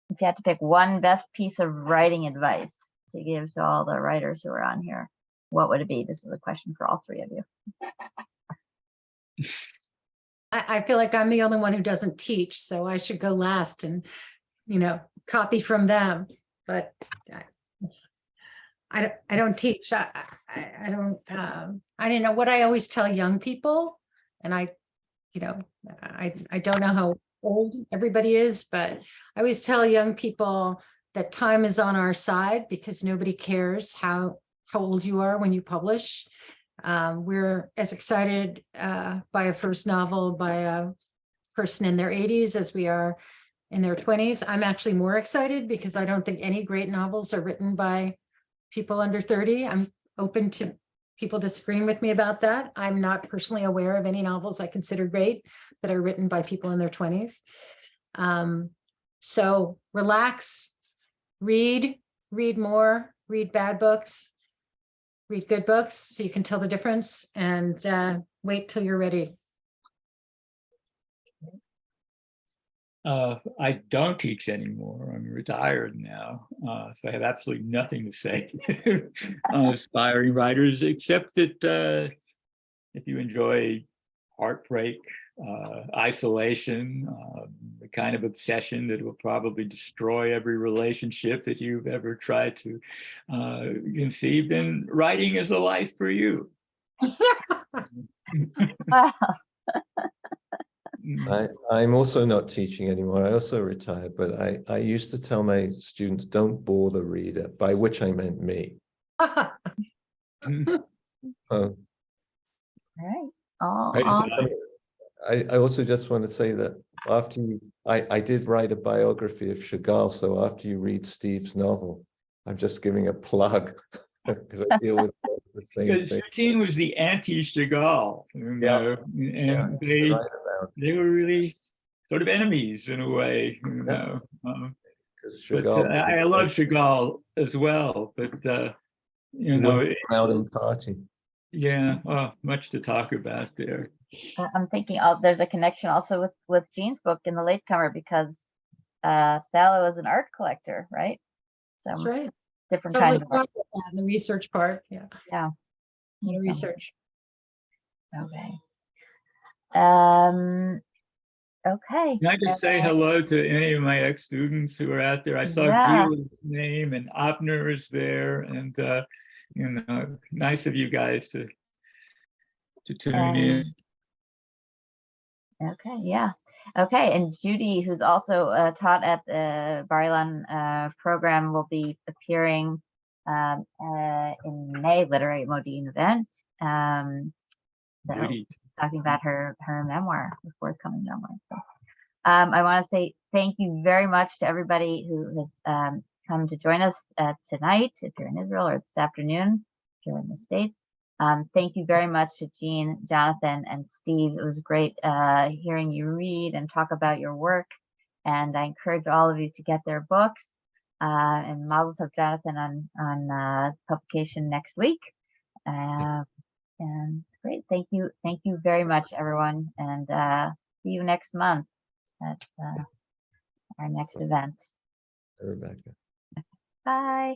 if you had to pick one best piece of writing advice to give to all the writers who are on here, what would it be? This is a question for all three of you. I feel like I'm the only one who doesn't teach, so I should go last and, copy from them. But I don't teach. I don't know what I always tell young people, and I don't know how old everybody is, but I always tell young people that time is on our side because nobody cares how old you are when you publish. We're as excited by a first novel by a person in their 80s as we are in their 20s. I'm actually more excited because I don't think any great novels are written by people under 30. I'm open to people disagreeing with me about that. I'm not personally aware of any novels I consider great that are written by people in their 20s. So relax, read more, read bad books, read good books so you can tell the difference, and wait till you're ready. I don't teach anymore. I'm retired now, so I have absolutely nothing to say on aspiring writers, except that if you enjoy heartbreak, isolation, the kind of obsession that will probably destroy every relationship that you've ever tried to conceive, then writing is the life for you. Wow. I'm also not teaching anymore. I also retired, but I used to tell my students, don't bore the reader, by which I meant me. All right. I also just want to say that after I did write a biography of Chagall, so after you read Steve's novel, I'm just giving a plug because I deal with the same thing. Soutine was the anti-Chagall, and they were really sort of enemies in a way, But I love Chagall as well, but out and party. Yeah, much to talk about there. I'm thinking there's a connection also with Jean's book in the latecomer, because Salo is an art collector, right? That's right. Different Totally kind of art. in the research part. Yeah. Yeah. The research. Okay. Okay. Can I just say hello to any of my ex-students who are out there? I saw Gieler's name and Abner is there, and nice of you guys to tune in. Okay, yeah. Okay, and Judy, who's also taught at the Bar-Ilan program, will be appearing in May Literary Modiin event. Talking about her memoir, her forthcoming memoir. So, I want to say thank you very much to everybody who has come to join us tonight, if you're in Israel, or this afternoon, if you're in the States. Thank you very much to Jean, Jonathan, and Steve. It was great hearing you read and talk about your work. And I encourage all of you to get their books. And Mazel Tov, Jonathan, on publication next week. And it's great. Thank you very much, everyone. And see you next month at our next event. Rebecca. Bye.